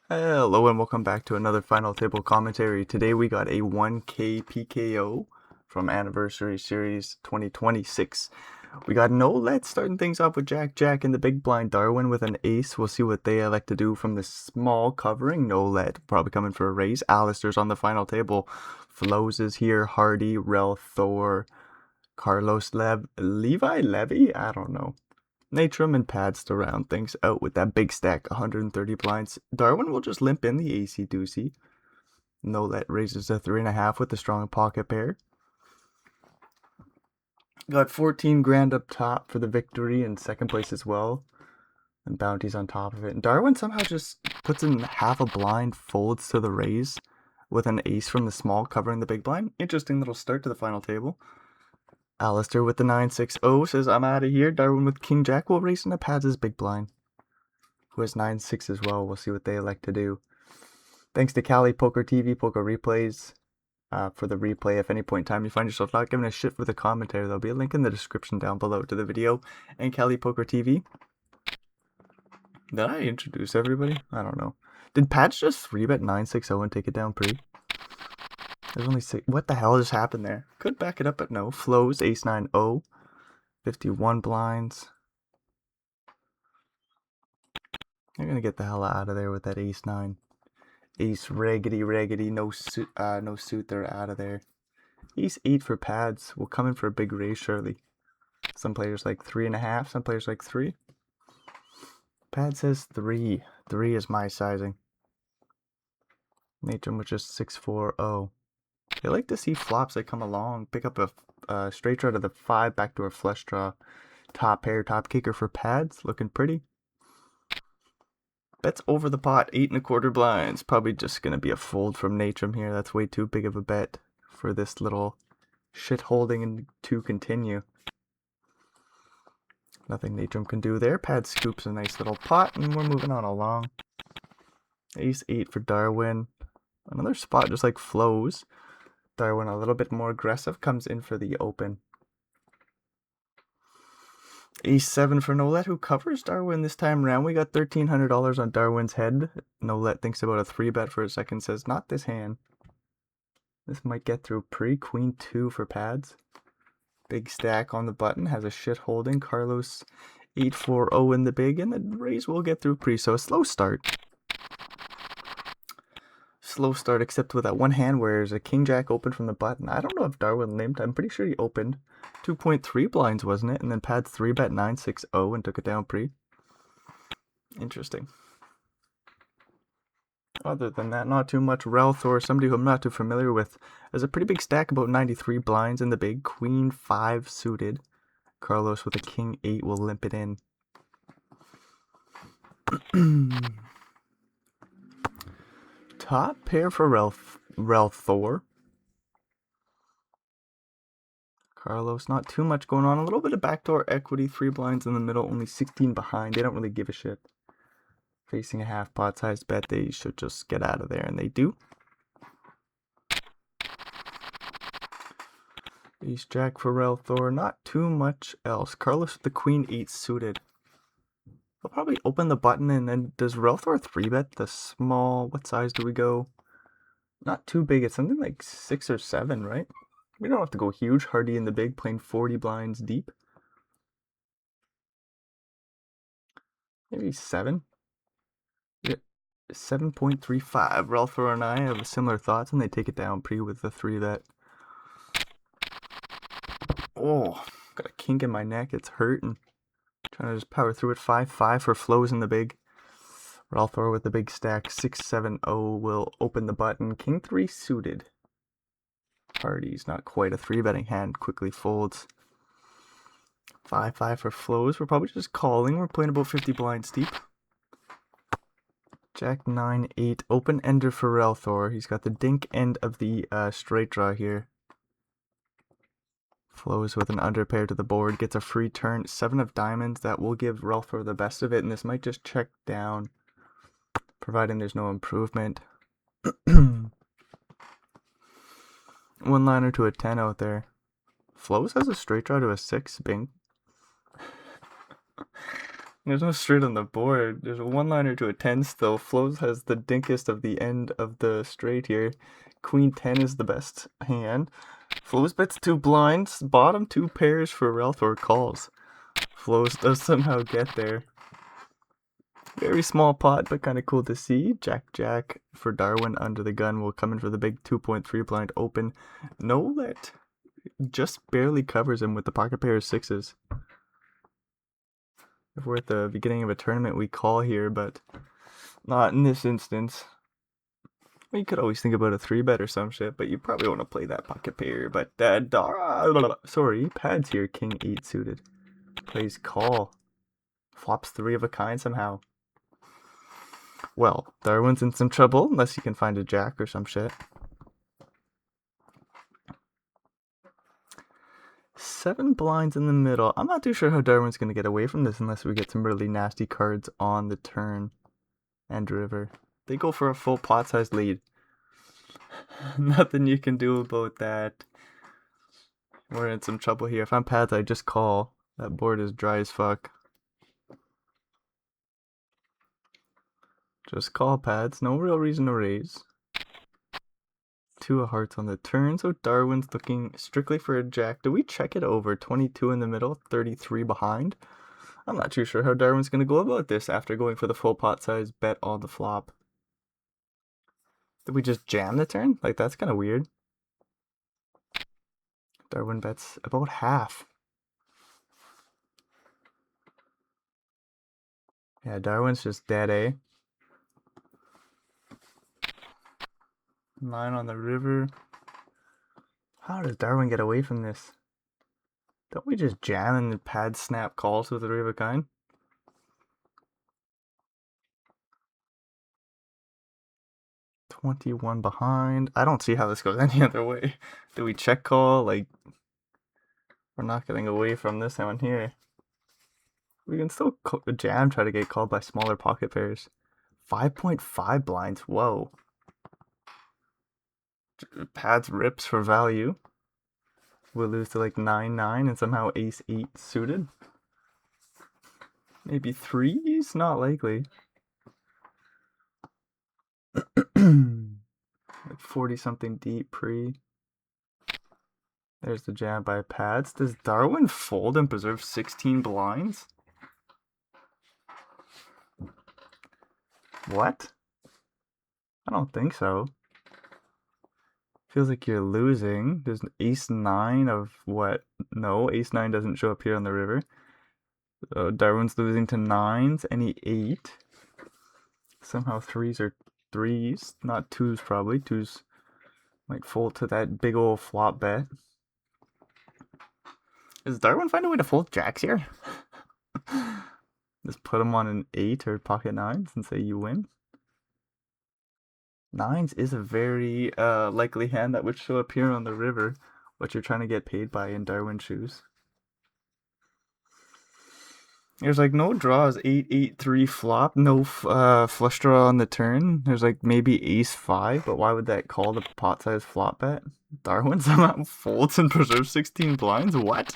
Hello and welcome back to another Final Table commentary. Today we got a 1K PKO from Anniversary Series 2026. We got no let starting things off with Jack in the big blind. Darwin with an ace. We'll see what they elect to do from the small covering. No let, probably coming for a raise. Alistair's on the final table. Flows is here. Hardy, Rel, Thor, Carlos, Levi Levy? I don't know. Natrum and pads to round things out with that big stack, 130 blinds. Darwin will just limp in the AC doozy. No let raises to 3.5 with the strong pocket pair. Got 14 grand up top for the victory in second place as well. And bounties on top of it. And Darwin somehow just puts in half a blind, folds to the raise with an ace from the small covering the big blind. Interesting little start to the final table. Alistair with the 9-6-0 says, I'm out of here. Darwin with King Jack will raise and pads his big blind, who has 9-6 as well. We'll see what they elect to do. Thanks to KalipokerTV, Poker Replays, for the replay. If any point in time you find yourself not giving a shit for the commentary, there'll be a link in the description down below to the video and KalipokerTV. Did I introduce everybody? I don't know. Did Patch just 3-bet 9-6-0 and take it down pre? There's only 6. What the hell just happened there? Could back it up, but no. Flows, ace-9-0. 51 blinds. You're gonna get the hell out of there with that ace-9. Ace raggedy, no suit, they're out of there. Ace-8 for pads will come in for a big raise surely. Some players like 3.5, some players like 3. Pad says 3. 3 is my sizing. Natrum with just 6-4-0. They like to see flops that come along. Pick up a straight draw to the 5, back to a flush draw. Top pair, top kicker for pads, looking pretty. Bets over the pot, 8.25 blinds. Probably just going to be a fold from Natrum here. That's way too big of a bet for this little shit holding to continue. Nothing Natrum can do there. Pad scoops a nice little pot, and we're moving on along. Ace-8 for Darwin. Another spot just like flows. Darwin a little bit more aggressive, comes in for the open. Ace-7 for Nolet, who covers Darwin this time around. We got $1,300 on Darwin's head. Nolet thinks about a 3-bet for a second, says, not this hand. This might get through pre. Queen 2 for pads. Big stack on the button, has a shit holding. Carlos 8-4-0 in the big, and the raise will get through pre, so a slow start. Slow start, except with that one hand where there's a King Jack open from the button. I don't know if Darwin limped. I'm pretty sure he opened 2.3 blinds, wasn't it? And then pads 3-bet 9-6-0 and took it down pre. Interesting. Other than that, not too much. Rel Thor, somebody who I'm not too familiar with, has a pretty big stack, about 93 blinds in the big. Queen 5 suited. Carlos with a King 8 will limp it in. Top pair for Rel Thor. Carlos, not too much going on. A little bit of backdoor equity. 3 blinds in the middle, only 16 behind. They don't really give a shit. Facing a half pot size bet, they should just get out of there, and they do. Ace Jack for Rel Thor, not too much else. Carlos with the Queen 8 suited. I'll probably open the button, and then does Rel Thor 3-bet the small? What size do we go? Not too big. It's something like 6 or 7, right? We don't have to go huge. Hardy in the big, playing 40 blinds deep. Maybe 7. Yeah, 7.35. Rel Thor and I have similar thoughts, and they take it down pre with the 3-bet. Oh, got a kink in my neck. It's hurting. Trying to just power through it. 5-5 for flows in the big. Rel Thor with the big stack. 6-7-0 will open the button. King 3 suited. Hardy's not quite a 3-betting hand. Quickly folds. 5-5 for flows. We're probably just calling. We're playing about 50 blinds deep. Jack 9-8. Open ender for Rel Thor. He's got the dink end of the straight draw here. Flows with an underpair to the board. Gets a free turn. 7 of diamonds. That will give Rel Thor the best of it. And this might just check down, providing there's no improvement. One liner to a 10 out there. Flows has a straight draw to a 6. Bing. There's no straight on the board. There's a one-liner to a 10 still. Flows has the dinkest of the end of the straight here. Queen 10 is the best hand. Flows bets 2 blinds. Bottom 2 pairs for Ralph or calls. Flows does somehow get there. Very small pot, but kind of cool to see. Jack for Darwin under the gun will come in for the big 2.3 blind open. No let. Just barely covers him with the pocket pair of sixes. If we're at the beginning of a tournament, we call here, but not in this instance. Well, you could always think about a 3-bet or some shit, but you probably want to play that pocket pair. But sorry, pads here, king 8 suited. Plays call. Flops 3 of a kind somehow. Well, Darwin's in some trouble, unless you can find a jack or some shit. 7 blinds in the middle. I'm not too sure how Darwin's going to get away from this unless we get some really nasty cards on the turn and river. They go for a full pot-sized lead. Nothing you can do about that. We're in some trouble here. If I'm pads, I just call. That board is dry as fuck. Just call pads. No real reason to raise. 2 of hearts on the turn, so Darwin's looking strictly for a jack. Do we check it over? 22 in the middle, 33 behind? I'm not too sure how Darwin's going to go about this after going for the full pot size bet on the flop. Did we just jam the turn? Like, that's kind of weird. Darwin bets about half. Yeah, Darwin's just dead, eh? 9 on the river. How does Darwin get away from this? Don't we just jam and the pad snap calls with a 3 of a kind? $21 behind. I don't see how this goes any other way. Do we check call? Like, we're not getting away from this one here. We can still jam, try to get called by smaller pocket pairs. 5.5 blinds. Whoa. Pads rips for value. We'll lose to like 9-9 and somehow ace-8 suited. Maybe 3s? Not likely. Like 40 something deep pre. There's the jam by pads. Does Darwin fold and preserve 16 blinds? What? I don't think so. Feels like you're losing. There's an ace-9 of what? No, ace-9 doesn't show up here on the river. So Darwin's losing to 9s, any 8. Somehow 3s are 3s, not 2s probably. 2s might fold to that big old flop bet. Does Darwin find a way to fold jacks here? Just put him on an 8 or pocket 9s and say you win. 9s is a very likely hand that would show up here on the river, what you're trying to get paid by in Darwin's shoes. There's like no draws, 8-8-3 flop, no flush draw on the turn. There's like maybe ace-5, but why would that call the pot size flop bet? Darwin somehow folds and preserves 16 blinds? What?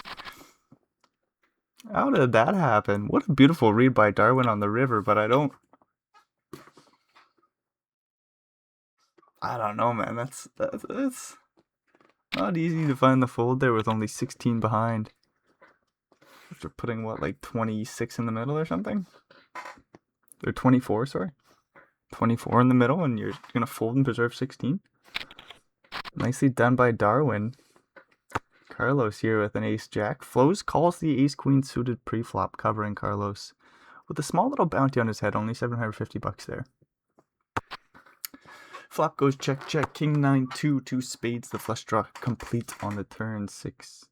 How did that happen? What a beautiful read by Darwin on the river, but I don't know, man. That's not easy to find the fold there with only 16 behind. After putting what, like 26 in the middle or something? Or 24, sorry. 24 in the middle, and you're gonna fold and preserve 16. Nicely done by Darwin. Carlos here with an ace-jack. Flows calls the ace-queen suited pre-flop, covering Carlos with a small little bounty on his head, only $750 there. Flop goes check, check. King 9-2, 2 spades. The flush draw complete on the turn. 6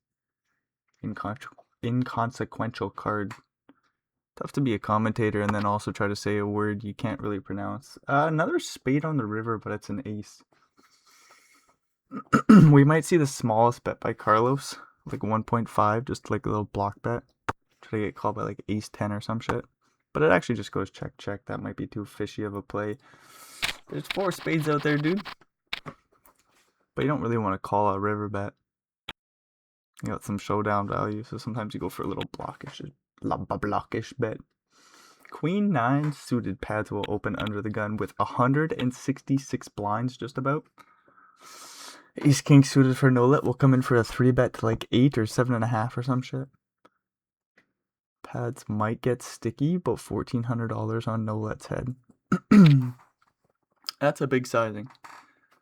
inconsequential card. Tough to be a commentator and then also try to say a word you can't really pronounce. Another spade on the river, but it's an ace. We might see the smallest bet by Carlos, like 1.5, just like a little block bet. Try to get called by like ace-10 or some shit. But it actually just goes check, check. That might be too fishy of a play. There's 4 spades out there, dude. But you don't really want to call a river bet. You got some showdown value, so sometimes you go for a little blockish bet. Queen 9 suited pads will open under the gun with 166 blinds just about. Ace King suited for no let will come in for a 3-bet to like 8 or 7.5 or some shit. Pads might get sticky, but $1,400 on no let's head. That's a big sizing.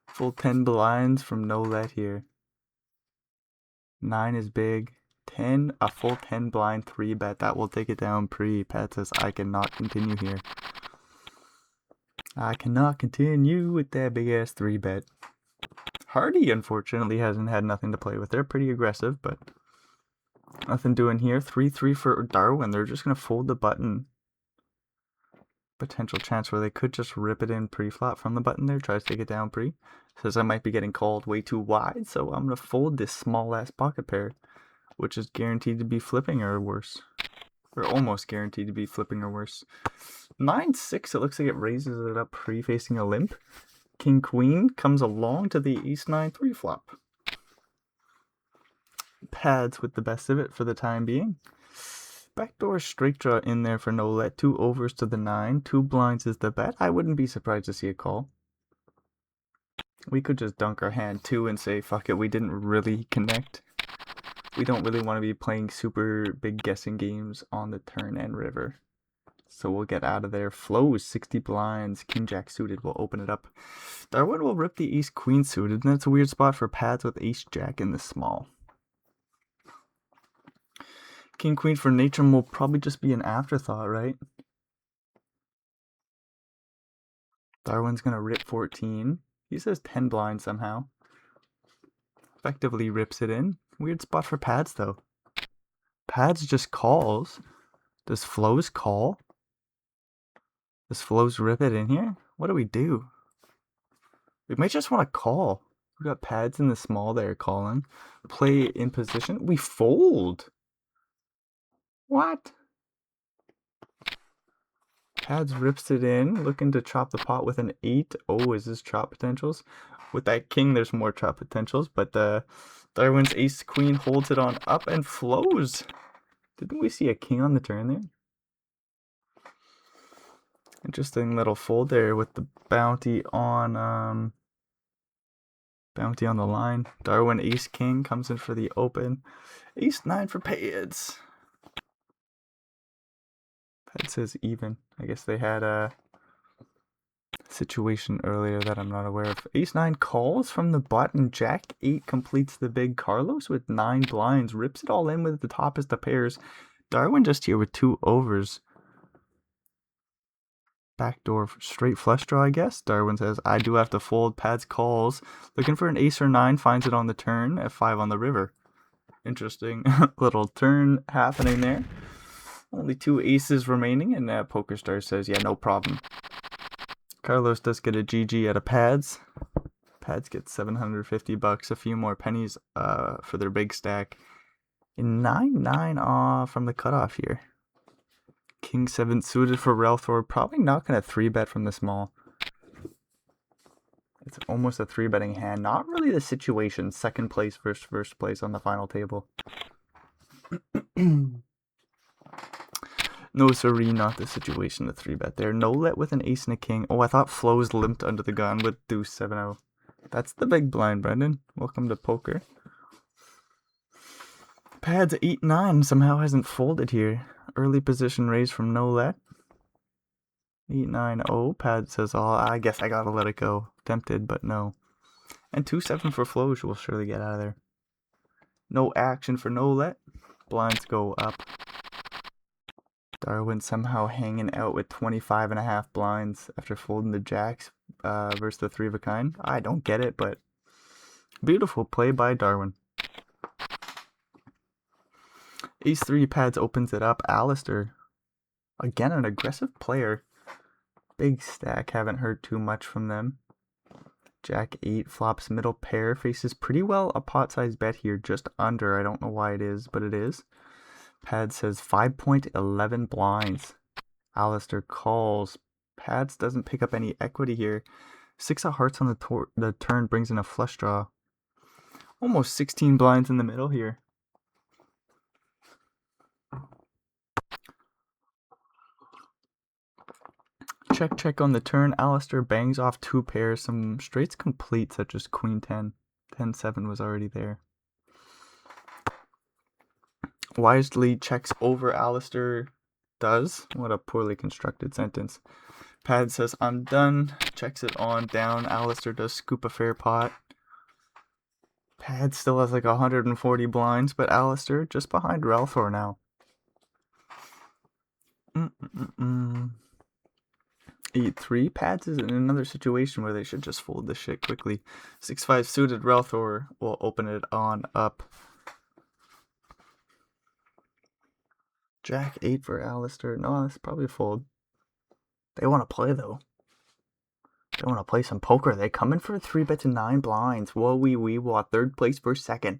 Full 10 blinds from no let here. 9 is big. 10, a full 10 blind 3-bet. That will take it down pre. Pat says, I cannot continue here. I cannot continue with that big ass 3-bet. Hardy, unfortunately, hasn't had nothing to play with. They're pretty aggressive, but nothing doing here. 3-3 for Darwin. They're just going to fold the button. Potential chance where they could just rip it in pre-flop from the button there. Tries to take it down pre. Says I might be getting called way too wide, so I'm going to fold this small-ass pocket pair, which is guaranteed to be flipping or worse. Or almost guaranteed to be flipping or worse. 9-6, it looks like it raises it up pre-facing a limp. King Queen comes along to the Ace 9 3-flop. Pads with the best of it for the time being. Backdoor straight draw in there for no let. 2 overs to the 9. 2 blinds is the bet. I wouldn't be surprised to see a call. We could just dunk our hand too and say, fuck it, we didn't really connect. We don't really want to be playing super big guessing games on the turn and river. So we'll get out of there. Flows 60 blinds. King Jack suited will open it up. Darwin will rip the Ace Queen suited, and that's a weird spot for pads with Ace Jack in the small. King Queen for Natrum will probably just be an afterthought, right? Darwin's gonna rip 14. He says 10 blinds somehow. Effectively rips it in. Weird spot for pads though. Pads just calls. Does Flows call? Does Flows rip it in here? What do we do? We might just want to call. We got pads in the small there calling. Play in position. We fold. What? Pads rips it in. Looking to chop the pot with an 8. Oh, is this chop potentials? With that king, there's more chop potentials. But Darwin's Ace Queen holds it on up and flows. Didn't we see a king on the turn there? Interesting little fold there with the bounty on the line. Darwin Ace King comes in for the open. Ace 9 for pads. Pad says even. I guess they had a situation earlier that I'm not aware of. Ace 9 calls from the button. Jack 8 completes the big. Carlos with 9 blinds rips it all in with the toppest of pairs. Darwin just here with 2 overs. Backdoor straight flush draw, I guess. Darwin says, I do have to fold. Pads calls. Looking for an ace or 9. Finds it on the turn. F5 on the river. Interesting little turn happening there. Only 2 aces remaining. And PokerStar says, yeah, no problem. Carlos does get a GG out of pads. Pads get $750. A few more pennies for their big stack. And 9-9 from the cutoff here. King 7 suited for Relthor. Probably not going to 3-bet from the small. It's almost a 3-betting hand. Not really the situation. Second place versus first place on the final table. No, sirree, not the situation to 3-bet there. No let with an ace and a king. Oh, I thought Flows limped under the gun with deuce 7-0. That's the big blind, Brendan. Welcome to poker. Pads 8-9 somehow hasn't folded here. Early position raise from no let. 8-9-0. Pad says, oh, I guess I gotta let it go. Tempted, but no. And 2-7 for Flows will surely get out of there. No action for no let. Blinds go up. Darwin somehow hanging out with 25.5 blinds after folding the jacks versus the 3 of a kind. I don't get it, but beautiful play by Darwin. Ace 3 pads opens it up. Alistair, again an aggressive player. Big stack, haven't heard too much from them. Jack 8 flops middle pair, faces pretty well a pot size bet here, just under. I don't know why it is, but it is. Pad says 5.11 blinds. Alistair calls. Pads doesn't pick up any equity here. 6 of hearts on the turn brings in a flush draw. Almost 16 blinds in the middle here. Check, check on the turn. Alistair bangs off 2 pairs. Some straights complete, such as Queen 10. 10-7 was already there. Wisely checks over. Alistair does. What a poorly constructed sentence. Pad says, I'm done. Checks it on down. Alistair does scoop a fair pot. Pad still has like 140 blinds, but Alistair just behind Relthor now. 8-3. Pads is in another situation where they should just fold this shit quickly. 6-5 suited. Relthor will open it on up. Jack 8 for Alistair. No, that's probably a fold. They want to play though. They want to play some poker. They come in for a 3-bet to 9 blinds. Whoa, wee, what? 3rd place for 2nd.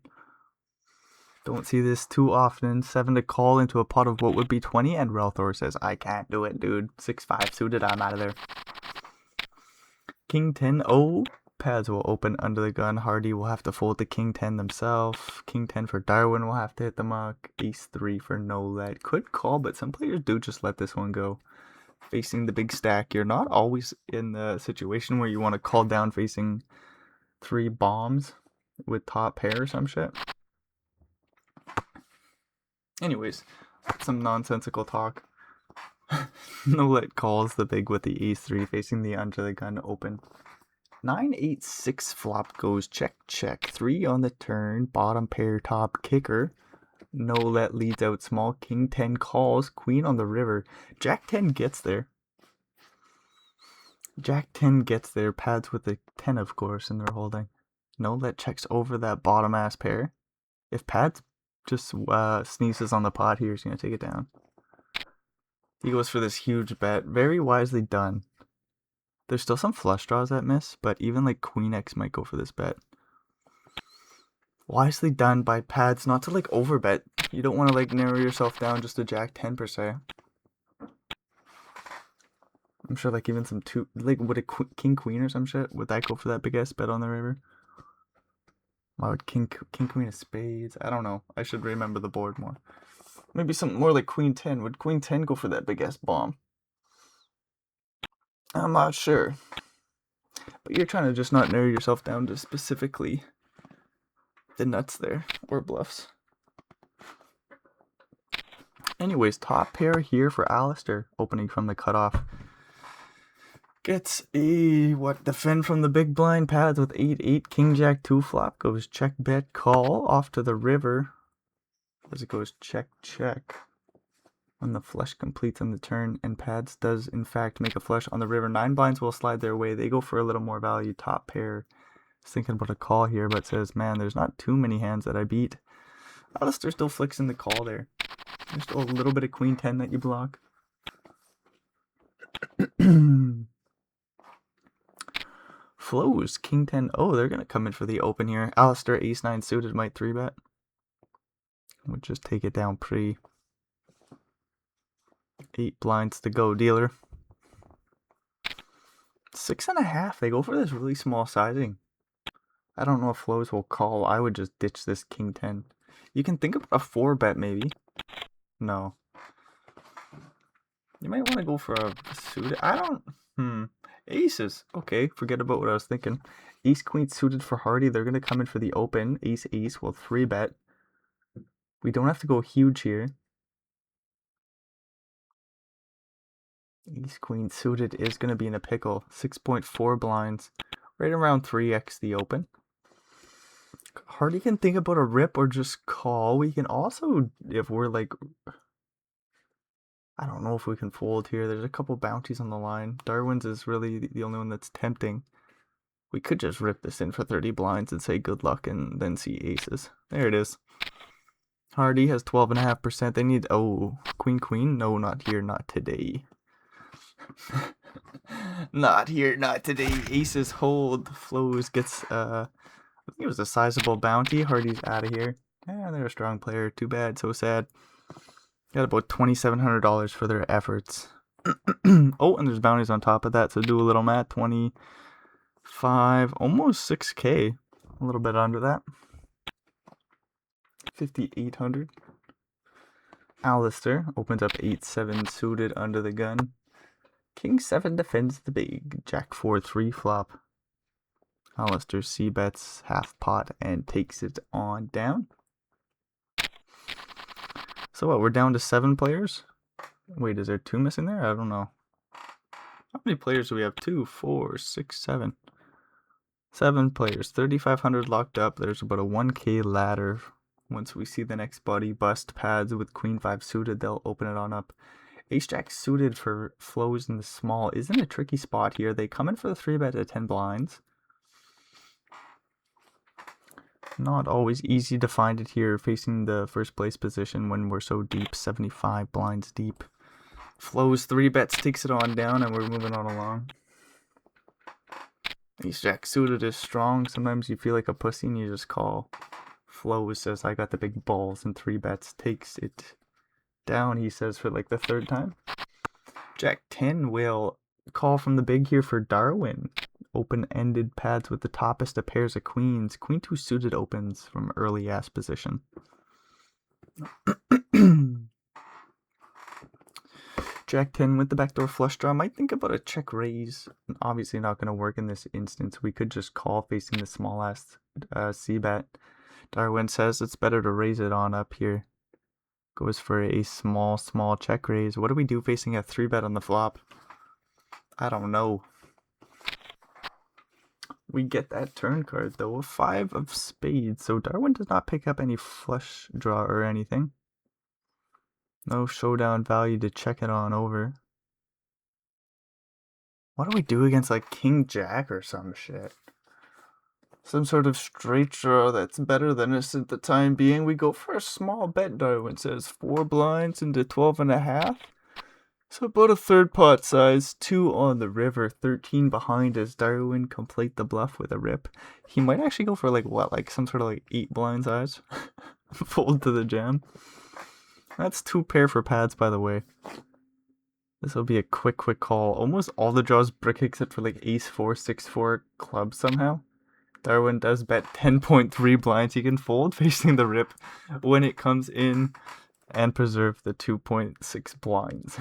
Don't see this too often. 7 to call into a pot of what would be 20, and Relthor says, I can't do it, dude. 6-5 suited, I'm out of there. King 10, oh. Pads will open under the gun. Hardy will have to fold the King 10 themselves. King 10 for Darwin will have to hit the muck. Ace 3 for no let. Could call, but some players do just let this one go. Facing the big stack, you're not always in the situation where you want to call down facing 3 bombs with top pair or some shit. Anyways, some nonsensical talk. No let calls the big with the ace 3 facing the under the gun open. 9-8-6 flop goes check check. 3 on the turn, bottom pair top kicker. No let leads out small. King 10 calls. Queen on the river. Jack 10 gets there. Jack 10 gets there. Pads with the 10 of course, and they're holding. No let checks over that bottom ass pair. If Pads just sneezes on the pot here, he's going to take it down. He goes for this huge bet. Very wisely done. There's still some flush draws that miss, but even like Queen X might go for this bet. Wisely done by Pads not to like overbet. You don't want to like narrow yourself down just to Jack 10 per se. I'm sure like even some 2, like would a King Queen or some shit, would that go for that big ass bet on the river? Why would King Queen of Spades? I don't know. I should remember the board more. Maybe something more like Queen 10. Would Queen 10 go for that big ass bomb? I'm not sure. But you're trying to just not narrow yourself down to specifically the nuts there, or bluffs. Anyways, top pair here for Alistair, opening from the cutoff. Gets a, defend from the big blind. Pads with 8-8. King Jack 2 flop goes check bet call off to the river. As it goes check check. When the flush completes on the turn, and Pads does in fact make a flush on the river. 9 blinds will slide their way. They go for a little more value. Top pair is thinking about a call here, but says, man, there's not too many hands that I beat. Alistair still flicks in the call there. There's still a little bit of Queen 10 that you block. Flows, King 10. Oh, they're going to come in for the open here. Alistair, Ace 9 suited, might 3-bet. Would just take it down pre. 8 blinds to go, dealer. 6.5. They go for this really small sizing. I don't know if Flows will call. I would just ditch this King 10. You can think about a 4-bet maybe. No. You might want to go for a suited. I don't. Aces. Okay, forget about what I was thinking. Ace Queen suited for Hardy. They're going to come in for the open. Ace Ace will 3-bet. We don't have to go huge here. Ace Queen suited is going to be in a pickle. 6.4 blinds. Right around 3x the open. Hardy can think about a rip or just call. We can also, if we're like, I don't know if we can fold here. There's a couple bounties on the line. Darwin's is really the only one that's tempting. We could just rip this in for 30 blinds and say good luck and then see aces. There it is. Hardy has 12.5%. They need, oh, Queen Queen? No, not here, not today. Not here, not today. Aces hold. Flows gets, I think it was a sizable bounty. Hardy's out of here. Yeah, they're a strong player. Too bad, so sad. Got about $2,700 for their efforts. Oh, and there's bounties on top of that, so do a little math. 25, almost 6K. A little bit under that. 5,800. Alistair opens up 8-7 suited under the gun. King 7 defends the big. Jack 4 3 flop. Alistair C bets half pot and takes it on down. So what, we're down to 7 players? Wait, is there 2 missing there? I don't know. How many players do we have? 2, 4, 6, 7. 7 players, 3,500 locked up. There's about a 1k ladder. Once we see the next body bust pads with Queen 5 suited, they'll open it on up. Ace Jack suited for flows in the small is in a tricky spot here. They come in for the 3-bet at 10 blinds. Not always easy to find it here facing the first place position when we're so deep, 75 blinds deep. Flows 3-bets, takes it on down, and we're moving on along. Ace Jack suited is strong. Sometimes you feel like a pussy and you just call. Flows says, I got the big balls, and 3-bets, takes it down, he says, for like the 3rd time. Jack 10 will call from the big here for Darwin. Open-ended pads with the toppest of pairs of queens. Queen 2 suited opens from early ass position. Jack 10 with the backdoor flush draw. Might think about a check raise. Obviously not going to work in this instance. We could just call facing the small ass c-bet. Darwin says it's better to raise it on up here. Goes for a small check raise. What do we do facing a 3-bet on the flop? I don't know. We get that turn card though, a 5 of spades. So Darwin does not pick up any flush draw or anything. No showdown value to check it on over. What do we do against like King Jack or some shit? Some sort of straight draw that's better than us at the time being. We go for a small bet, Darwin says. 4 blinds into 12.5. So about a 3rd pot size. 2 on the river. 13 behind as Darwin complete the bluff with a rip. He might actually go for like what? Like some sort of like 8 blind size. Fold to the jam. That's 2 pair for pads, by the way. This will be a quick call. Almost all the draws brick except for like ace 4, 6, 4 club somehow. Darwin does bet 10.3 blinds. He can fold facing the rip when it comes in and preserve the 2.6 blinds.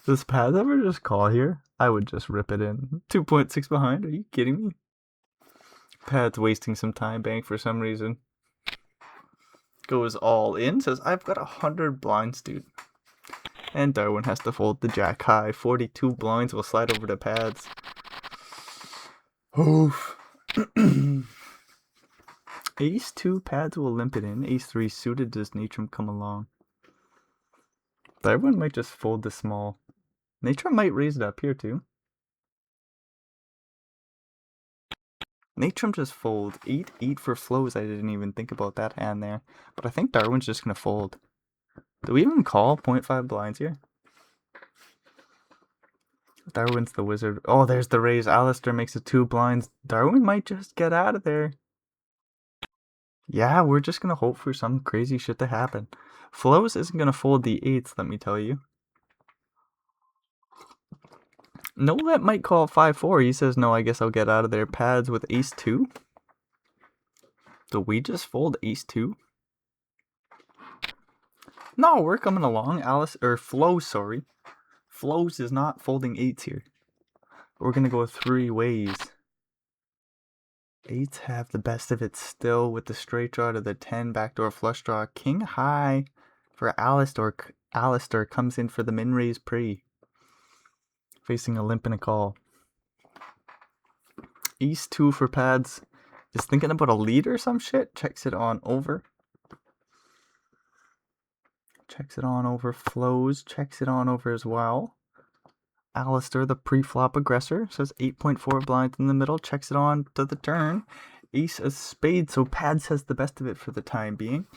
Does Paz ever just call here? I would just rip it in. 2.6 behind? Are you kidding me? Pad's wasting some time bank for some reason. Goes all in. Says, I've got 100 blinds, dude. And Darwin has to fold the jack high. 42 blinds will slide over to Pads. Oof. Ace 2 Pads will limp it in. Ace 3 suited. Does Natrum come along? Darwin might just fold the small. Natrum might raise it up here too. Natrum just fold. 8-8 for flows. I didn't even think about that hand there. But I think Darwin's just going to fold. Do we even call 0.5 blinds here? Darwin's the wizard. Oh, there's the raise. Alistair makes it 2 blinds. Darwin might just get out of there. Yeah, we're just going to hope for some crazy shit to happen. Flows isn't going to fold the 8s, let me tell you. Nolet might call 5-4. He says, no, I guess I'll get out of there. Pads with ace 2. Do we just fold ace 2? No, we're coming along. Flows, sorry. Flows is not folding 8s here. We're going to go 3 ways. 8s have the best of it still with the straight draw to the 10 backdoor flush draw. King high for Alistair. Alistair comes in for the min raise pre. Facing a limp and a call. Ace 2 for Pads. Is thinking about a lead or some shit. Checks it on over. Checks it on over. Flows. Checks it on over as well. Alistair, the pre-flop aggressor, says 8.4 blinds in the middle. Checks it on to the turn. Ace of spades. So Pads has the best of it for the time being.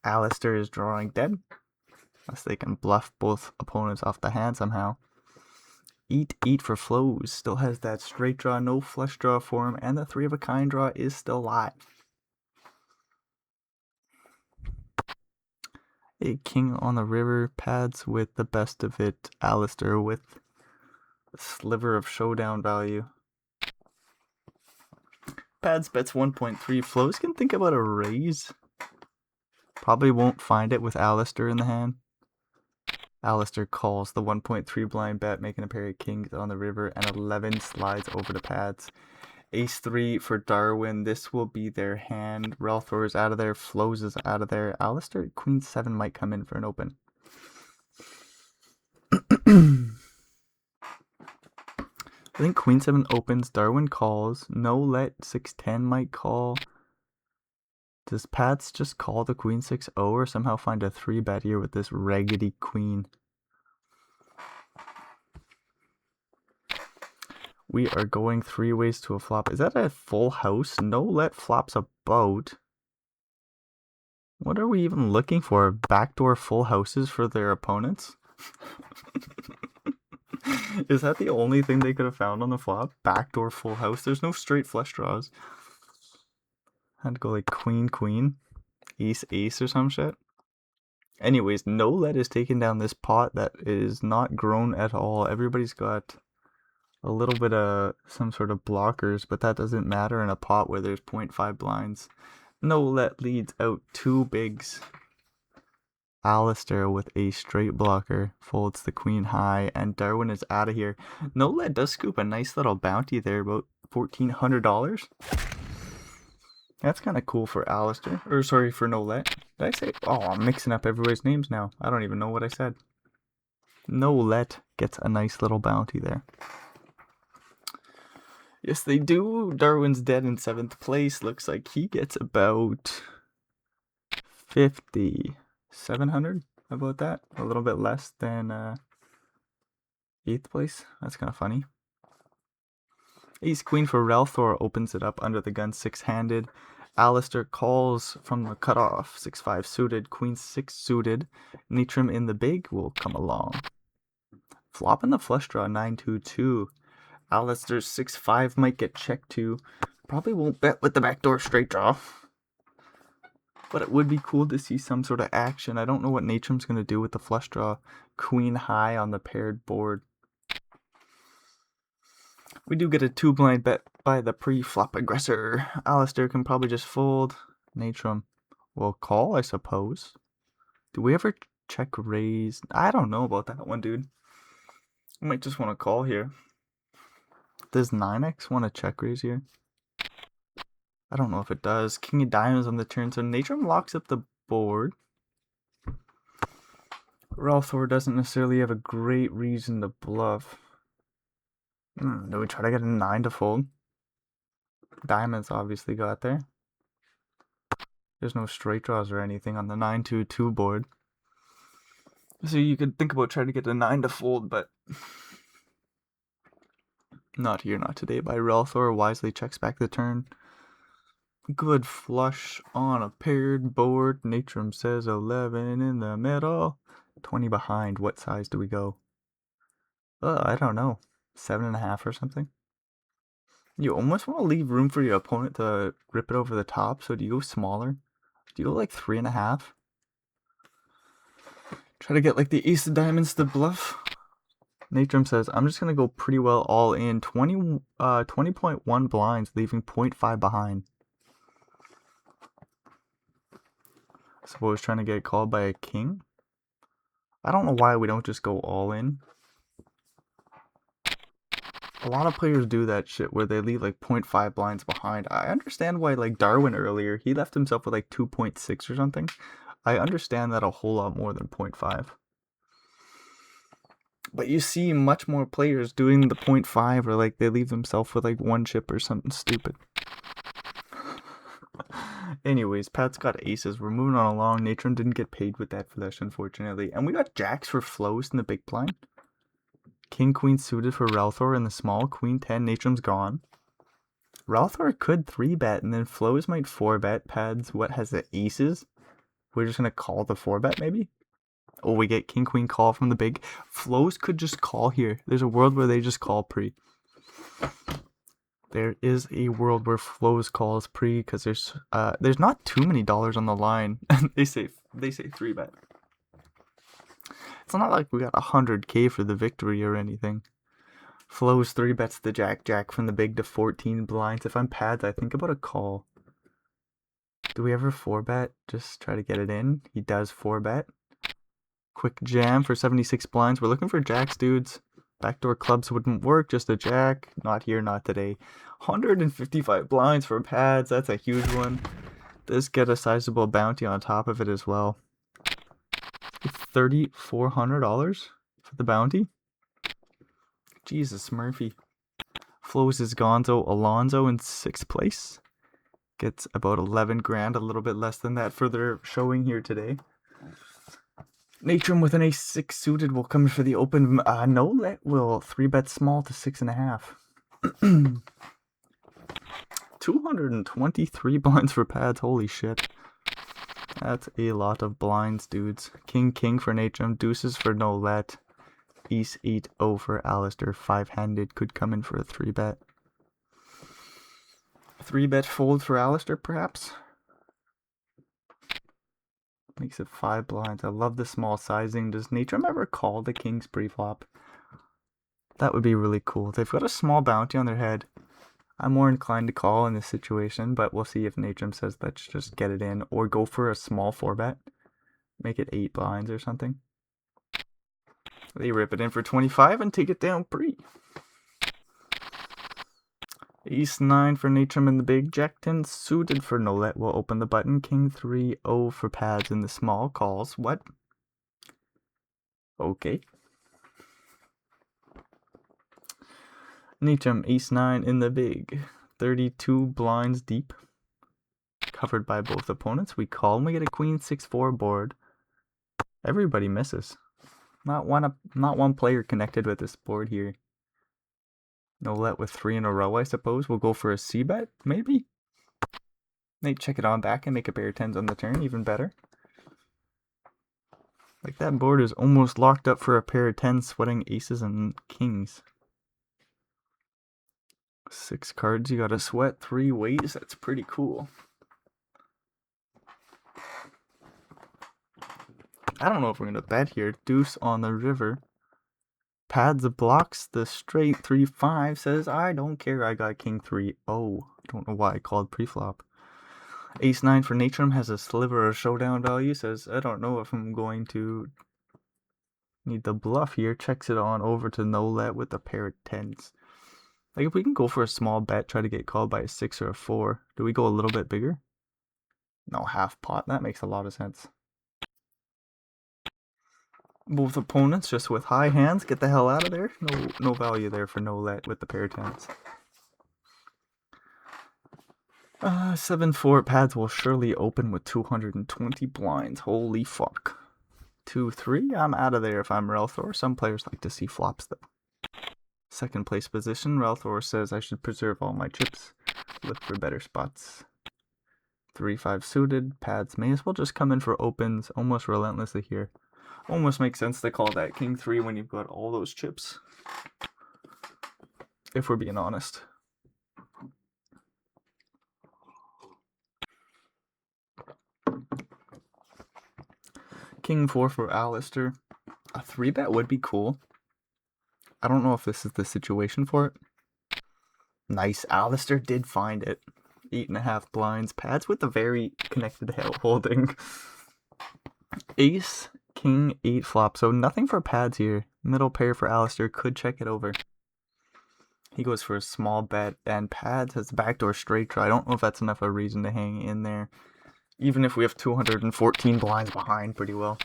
Alistair is drawing dead. Unless they can bluff both opponents off the hand somehow. 8-8 for flows. Still has that straight draw, no flush draw for him, and the 3 of a kind draw is still live. A king on the river. Pads with the best of it. Alistair with a sliver of showdown value. Pads bets 1.3. Flows can think about a raise. Probably won't find it with Alistair in the hand. Alistair calls the 1.3 blind bet, making a pair of kings on the river, and 11 slides over the pads. Ace 3 for Darwin. This will be their hand. Relthor is out of there. Flows is out of there. Alistair, Queen 7 might come in for an open. I think Queen 7 opens. Darwin calls. No let 6-10 might call. Does Pats just call the Queen 6-0 or somehow find a 3-bet here with this raggedy queen? We are going 3 ways to a flop. Is that a full house? No let flops a boat. What are we even looking for? Backdoor full houses for their opponents? Is that the only thing they could have found on the flop? Backdoor full house? There's no straight flush draws. Had to go like queen, queen, ace, ace or some shit. Anyways, no let is taking down this pot that is not grown at all. Everybody's got a little bit of some sort of blockers, but that doesn't matter in a pot where there's 0.5 blinds. No let leads out 2 bigs. Alistair with a straight blocker folds the queen high, and Darwin is out of here. No let does scoop a nice little bounty there, about $1,400. That's kind of cool for Alistair. Or sorry, for no let. Did I say? Oh, I'm mixing up everybody's names now. I don't even know what I said. No let gets a nice little bounty there. Yes, they do. Darwin's dead in 7th place. Looks like he gets about 5,700. How about that? A little bit less than 8th place. That's kind of funny. Ace Queen for Relthor opens it up under the gun 6-handed. Alistair calls from the cutoff 6-5 suited. Queen 6 suited. Nitram in the big will come along. Flop in the flush draw 9-2-2. Alistair's 6-5 might get checked too. Probably won't bet with the backdoor straight draw. But it would be cool to see some sort of action. I don't know what Natram's going to do with the flush draw. Queen high on the paired board. We do get a 2-blind bet by the pre-flop aggressor. Alistair can probably just fold. Natram will call, I suppose. Do we ever check raise? I don't know about that one, dude. I might just want to call here. Does 9x want to check raise here? I don't know if it does. King of diamonds on the turn, so Natram locks up the board. Relthor doesn't necessarily have a great reason to bluff. Do we try to get a 9 to fold? Diamonds obviously got there. There's no straight draws or anything on the 9-2-2 board. So you could think about trying to get a 9 to fold, but not here, not today. By Relthor wisely checks back the turn. Good flush on a paired board. Natram says 11 in the middle. 20 behind. What size do we go? I don't know. 7.5 or something. You almost want to leave room for your opponent to rip it over the top. So do you go smaller? Do you go like 3.5? Try to get like the ace of diamonds to bluff. Natram says, I'm just going to go pretty well all in. 20.1 blinds, leaving 0.5 behind. Suppose trying to get called by a king? I don't know why we don't just go all in. A lot of players do that shit where they leave like 0.5 blinds behind. I understand why like Darwin earlier, he left himself with like 2.6 or something. I understand that a whole lot more than 0.5. But you see much more players doing the 0.5 or like they leave themselves with like 1 chip or something stupid. Anyways, Pat's got aces. We're moving on along. Natram didn't get paid with that flush, unfortunately. And we got jacks for flows in the big blind. King, queen suited for Relthor in the small. Queen 10. Natram's gone. Relthor could 3-bet, and then flows might 4-bet. Pads, what has the aces? We're just going to call the 4-bet, maybe? Oh, we get king, queen call from the big. Flows could just call here. There's a world where they just call pre. There is a world where flows calls pre because there's not too many dollars on the line. they say 3-bet. It's not like we got 100K for the victory or anything. Flows 3-bets the jack from the big to 14 blinds. If I'm pads, I think about a call. Do we ever 4-bet? Just try to get it in. He does 4-bet. Quick jam for 76 blinds. We're looking for jacks, dudes. Backdoor clubs wouldn't work, just a jack. Not here, not today. 155 blinds for pads. That's a huge one. Does get a sizable bounty on top of it as well. $3,400 for the bounty. Jesus, Murphy. Flows is Gonzo Alonzo in 6th place. Gets about 11 grand, a little bit less than that for their showing here today. Natrum with an ace-6 suited will come for the open. No let will 3-bet small to 6.5. 223 blinds for pads. Holy shit. That's a lot of blinds, dudes. King for Natrum. Deuces for no let. Ace 8-0 for Alistair. 5-handed could come in for a 3-bet. 3-bet fold for Alistair, perhaps? Makes it 5 blinds. I love the small sizing. Does Natrum ever call the kings pre-flop? That would be really cool. They've got a small bounty on their head. I'm more inclined to call in this situation, but we'll see if Natrum says let's just get it in, or go for a small 4-bet. Make it 8 blinds or something. They rip it in for 25 and take it down pre. Ace-9 for Natrum in the big. Jack-10 suited for no let will open the button. King 3-0 for pads in the small. Calls. What? Okay. Natrum Ace-9 in the big. 32 blinds deep. Covered by both opponents. We call and we get a Queen 6-4 board. Everybody misses. Not one player connected with this board here. No let with 3 in a row, I suppose. We'll go for a C-bet, maybe? Nate, check it on back and make a pair of 10s on the turn, even better. Like, that board is almost locked up for a pair of 10s, sweating aces and kings. 6 cards you gotta sweat 3 ways. That's pretty cool. I don't know if we're gonna bet here. Deuce on the river. Pads blocks the straight. 3-5 says, I don't care. I got King 3-0. Don't know why I called preflop. Ace-9 for Natrum has a sliver of showdown value. Says, I don't know if I'm going to need the bluff here. Checks it on over to no let with a pair of 10s. Like, if we can go for a small bet, try to get called by a 6 or a 4. Do we go a little bit bigger? No, half pot. That makes a lot of sense. Both opponents just with high hands. Get the hell out of there. No value there for no let with the pair of 10s. 7-4 pads will surely open with 220 blinds. Holy fuck. 2-3. I'm out of there if I'm Relthor. Some players like to see flops though. 2nd place position. Relthor says I should preserve all my chips. Look for better spots. 3-5 suited. Pads may as well just come in for opens almost relentlessly here. Almost makes sense to call that King 3 when you've got all those chips. If we're being honest. King 4 for Alistair. A 3-bet would be cool. I don't know if this is the situation for it. Nice. Alistair did find it. 8.5 blinds. Pads with a very connected holding. Ace, King, 8 flop. So nothing for pads here. Middle pair for Alistair. Could check it over. He goes for a small bet. And pads has the backdoor straight draw. I don't know if that's enough of a reason to hang in there. Even if we have 214 blinds behind pretty well.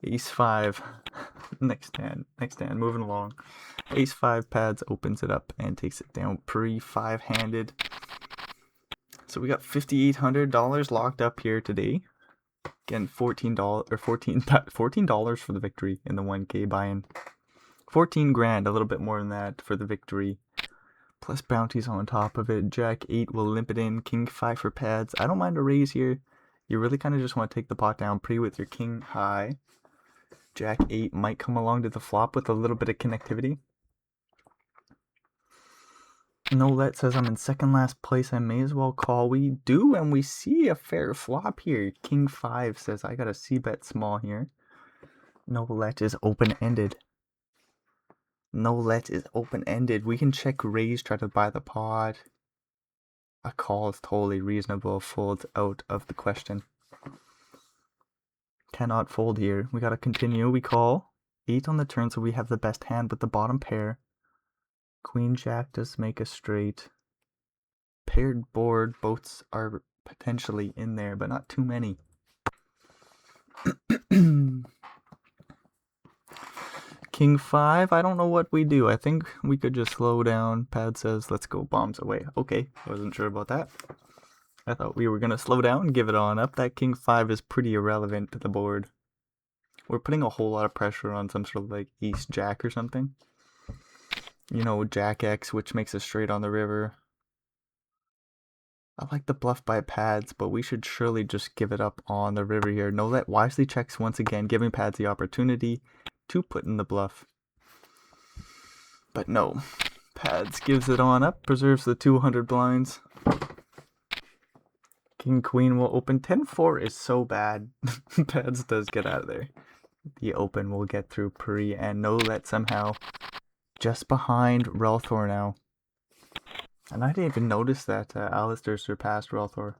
Ace-5. Next hand. Moving along. Ace-5 pads opens it up and takes it down pre-5-handed. So we got $5,800 locked up here today. Again, $14 for the victory in the 1K buy-in. 14 grand, a little bit more than that for the victory. Plus bounties on top of it. Jack 8 will limp it in. King 5 for pads. I don't mind a raise here. You really kind of just want to take the pot down pre with your king high. Jack 8 might come along to the flop with a little bit of connectivity. No let says I'm in second last place. I may as well call. We do, and we see a fair flop here. King 5 says I got a C-bet small here. No let is open-ended. No let is open-ended. We can check raise, try to buy the pot. A call is totally reasonable. Folds out of the question. Cannot fold here. We gotta continue. We call 8 on the turn, so we have the best hand with the bottom pair. Queen Jack does make a straight. Paired board, boats are potentially in there, but not too many. King 5, I don't know what we do. I think we could just slow down. Pad says, let's go bombs away. Okay, wasn't sure about that. I thought we were going to slow down and give it on up. That King 5 is pretty irrelevant to the board. We're putting a whole lot of pressure on some sort of like East Jack or something. You know, Jack X, which makes a straight on the river. I like the bluff by pads, but we should surely just give it up on the river here. No let wisely checks once again, giving pads the opportunity to put in the bluff. But no, pads gives it on up, preserves the 200 blinds. King Queen will open. 10-4 is so bad. Pads does get out of there. The open will get through pre and no let somehow. Just behind Relthor now. And I didn't even notice that Alistair surpassed Relthor.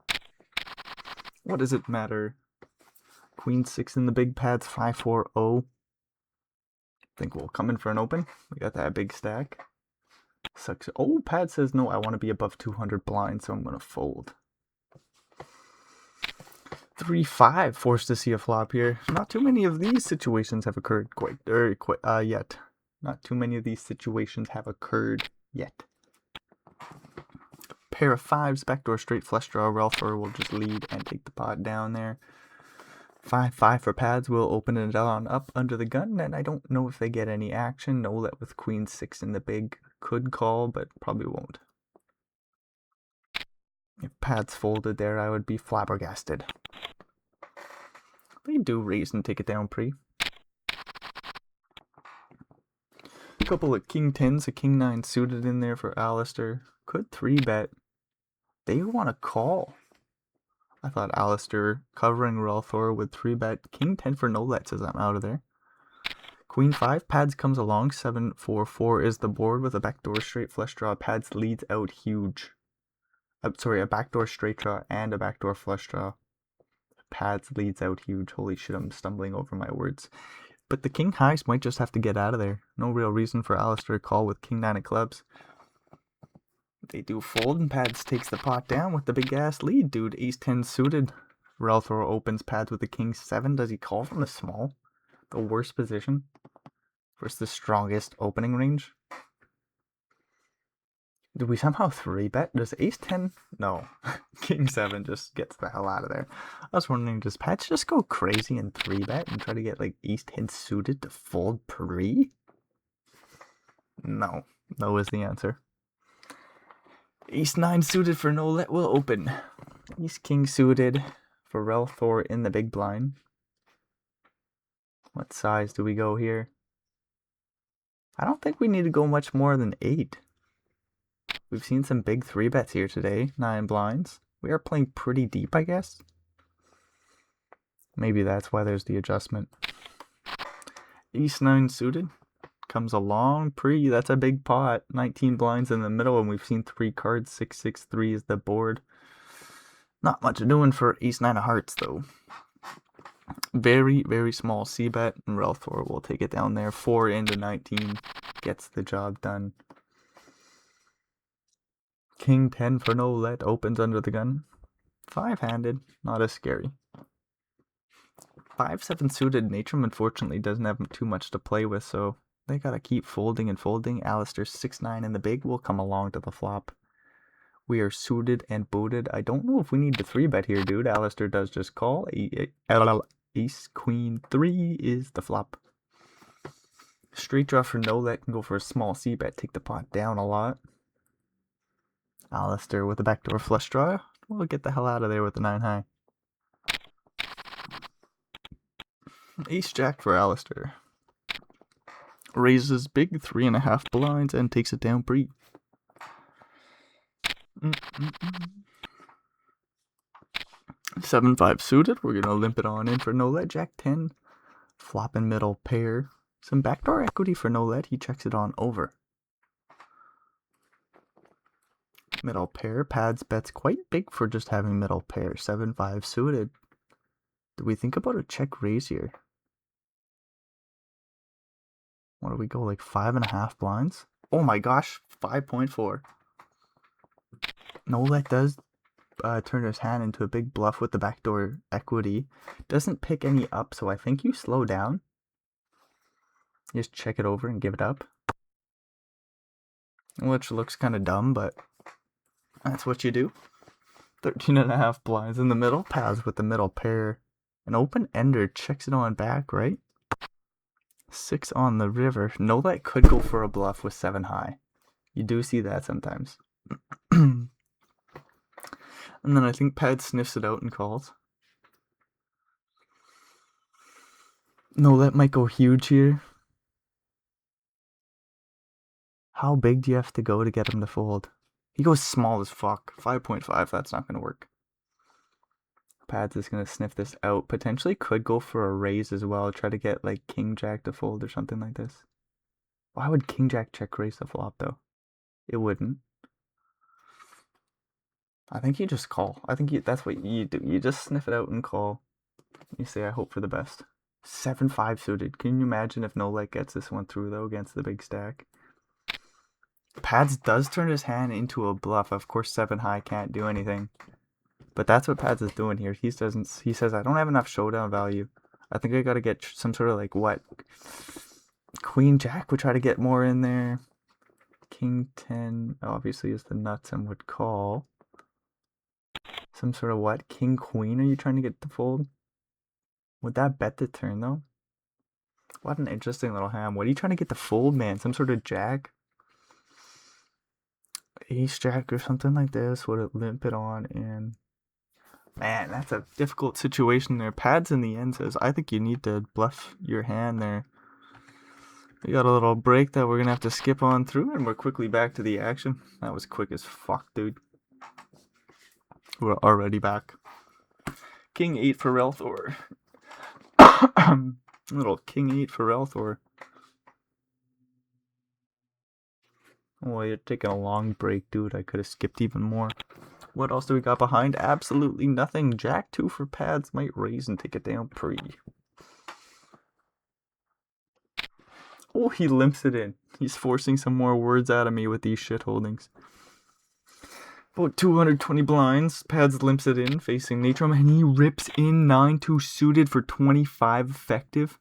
What does it matter? Queen 6 in the big pads, 5-4-0. Think we'll come in for an open. We got that big stack. Sucks. Oh, pad says no, I want to be above 200 blinds, so I'm going to fold. 3-5, forced to see a flop here. Not too many of these situations have occurred yet. Not too many of these situations have occurred yet. Pair of 5s, backdoor straight flush draw. Relthor will just lead and take the pot down there. 5-5 for pads. We'll open it on up under the gun, and I don't know if they get any action. No let with Queen 6 in the big. Could call, but probably won't. If pads folded there, I would be flabbergasted. They do raise and take it down pre. A couple of King 10s, a King 9 suited in there for Alistair. Could 3-bet. They want to call. I thought Alistair covering Relthor would 3-bet. King 10 for no let says I'm out of there. Queen 5, pads comes along. 7-4-4 is the board with a backdoor straight flush draw. Pads leads out huge. Sorry, a backdoor straight draw and a backdoor flush draw. Pads leads out huge. Holy shit, I'm stumbling over my words. But the King highs might just have to get out of there. No real reason for Alistair to call with King 9 of clubs. They do fold and pads takes the pot down with the big ass lead, dude. Ace 10 suited. Relthor opens pads with the King 7. Does he call from the small? The worst position versus the strongest opening range. Do we somehow 3-bet? Does Ace 10? No. King 7 just gets the hell out of there. I was wondering, does pads just go crazy and 3-bet and try to get like Ace 10 suited to fold pre? No. No is the answer. Ace 9 suited for no let will open. Ace King suited for Relthor in the big blind. What size do we go here? I don't think we need to go much more than 8. We've seen some big 3-bets here today. 9 blinds. We are playing pretty deep, I guess. Maybe that's why there's the adjustment. Ace 9 suited. Comes along pre. That's a big pot. 19 blinds in the middle, and we've seen 3 cards. 6-6-3 is the board. Not much doing for Ace 9 of hearts, though. Very, very small C-bet, and Relthor will take it down there. 4 into 19 gets the job done. King 10 for no let opens under the gun. 5-handed, not as scary. 5-7 suited. Natrum unfortunately doesn't have too much to play with, so they gotta keep folding and folding. Alistair 6-9 in the big will come along to the flop. We are suited and booted. I don't know if we need to 3-bet here, dude. Alistair does just call. Ace Queen 3 is the flop. Straight draw for no let can go for a small C-bet. Take the pot down a lot. Alistair with a backdoor flush draw. We'll get the hell out of there with the 9 high. Ace Jack for Alistair. Raises big 3.5 blinds and takes it down pre. 7-5 suited. We're gonna limp it on in for no let. Jack 10. Flop and middle pair. Some backdoor equity for no let. He checks it on over. Middle pair. Pads bets quite big for just having middle pair. 7-5 suited. Do we think about a check raise here? What do we go, like 5.5 blinds? Oh my gosh, 5.4. Nolet does turn his hand into a big bluff with the backdoor equity. Doesn't pick any up, so I think you slow down. You just check it over and give it up. Which looks kind of dumb, but that's what you do. 13.5 blinds in the middle. Paths with the middle pair. An open ender checks it on back, right? 6 on the river. Nolet could go for a bluff with 7 high. You do see that sometimes. And then I think Pad sniffs it out and calls. Nolet might go huge here. How big do you have to go to get him to fold? He goes small as fuck. 5.5, that's not going to work. Pads is going to sniff this out. Potentially could go for a raise as well. Try to get like King Jack to fold or something like this. Why would King Jack check raise the flop though? It wouldn't. I think you just call. I think that's what you do. You just sniff it out and call. You say, I hope for the best. 7-5 suited. Can you imagine if Nolet gets this one through though against the big stack? Pads does turn his hand into a bluff. Of course, 7 high can't do anything. But that's what Pads is doing here. He says, I don't have enough showdown value. I think I got to get some sort of like what? Queen Jack would try to get more in there. King 10 obviously is the nuts and would call. Some sort of what? King Queen are you trying to get to fold? Would that bet the turn though? What an interesting little hand. What are you trying to get to fold, man? Some sort of jack? Ace Jack or something like this. Would it limp it on in? Man, that's a difficult situation there. Pads in the end says, I think you need to bluff your hand there. We got a little break that we're going to have to skip on through, and we're quickly back to the action. That was quick as fuck, dude. We're already back. King 8 for Relthor. Little King 8 for Relthor. Oh, you're taking a long break, dude. I could have skipped even more. What else do we got behind? Absolutely nothing. Jack 2 for Pads might raise and take it down pre. Oh, he limps it in. He's forcing some more words out of me with these shit holdings. About 220 blinds. Pads limps it in, facing Natrum, and he rips in 9-2 suited for 25 effective.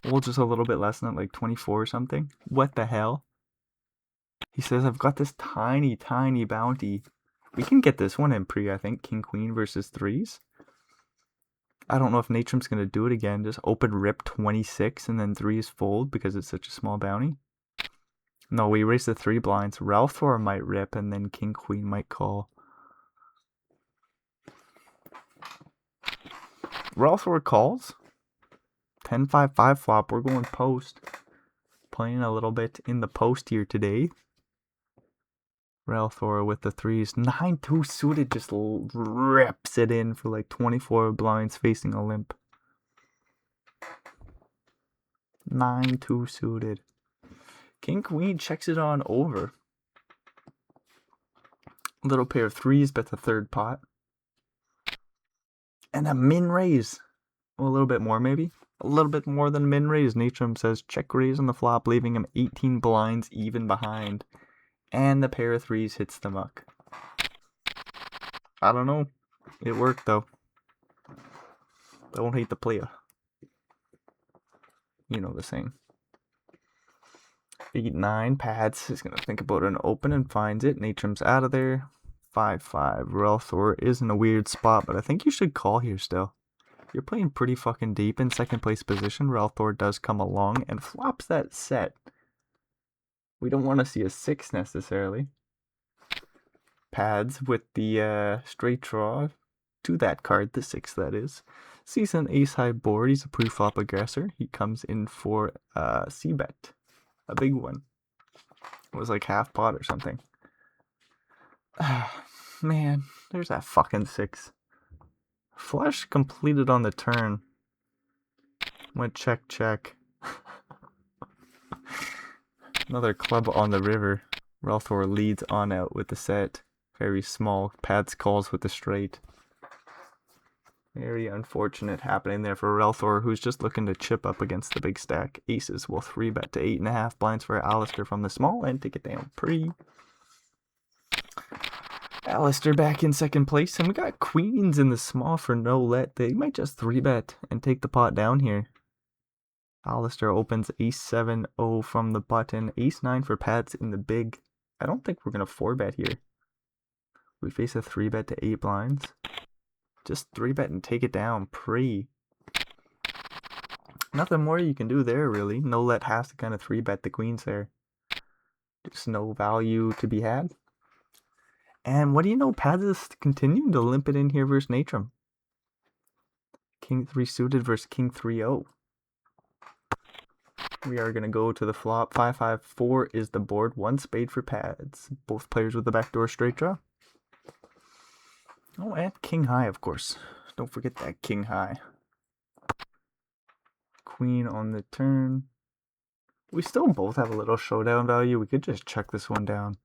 Well, just a little bit less than that, like 24 or something. What the hell? He says, I've got this tiny, tiny bounty. We can get this one in pre, I think. King Queen versus 3s. I don't know if Natrum's going to do it again. Just open rip 26 and then 3s fold because it's such a small bounty. No, we raise the 3 blinds. Relthor might rip and then King Queen might call. Relthor calls. 10-5-5 flop. We're going post. Playing a little bit in the post here today. Relthor with the 3s. 9-2 suited just rips it in for like 24 blinds facing a limp. 9-2 suited. King Queen checks it on over. Little pair of 3s bet the third pot. And a min raise. Well, a little bit more maybe. A little bit more than min raise. Natrum says check raise on the flop, leaving him 18 blinds even behind. And the pair of 3s hits the muck. I don't know. It worked though. Don't hate the player. You know the saying. 8-9 Pads is going to think about an open and finds it. Natrum's out of there. 5-5. Relthor is in a weird spot, but I think you should call here still. You're playing pretty fucking deep in second place position. Relthor does come along and flops that set. We don't want to see a 6 necessarily. Pads with the straight draw to that card, the 6 that is. Sees an ace high board. He's a pre-flop aggressor. He comes in for c-bet. A big one. It was like half pot or something. Man, there's that fucking 6. Flush completed on the turn. Went check, check. Another club on the river. Relthor leads on out with the set. Very small. Pads calls with the straight. Very unfortunate happening there for Relthor, who's just looking to chip up against the big stack. Aces will 3-bet to 8.5 blinds for Alistair from the small and take it down pre. Alistair back in second place, and we got queens in the small for no let. They might just 3-bet and take the pot down here. Alistair opens ace 7-0 from the button, ace 9 for pads in the big. I don't think we're going to 4-bet here. We face a 3-bet to 8 blinds. Just 3-bet and take it down pre. Nothing more you can do there, really. No let has to kind of 3-bet the queens there. Just no value to be had. And what do you know? Pads is continuing to limp it in here versus Natrum. King 3 suited versus King 3-0. We are going to go to the flop. 5-5-4 is the board. 1 spade for pads. Both players with the backdoor straight draw. Oh, and king high, of course. Don't forget that king high. Queen on the turn. We still both have a little showdown value. We could just check this one down.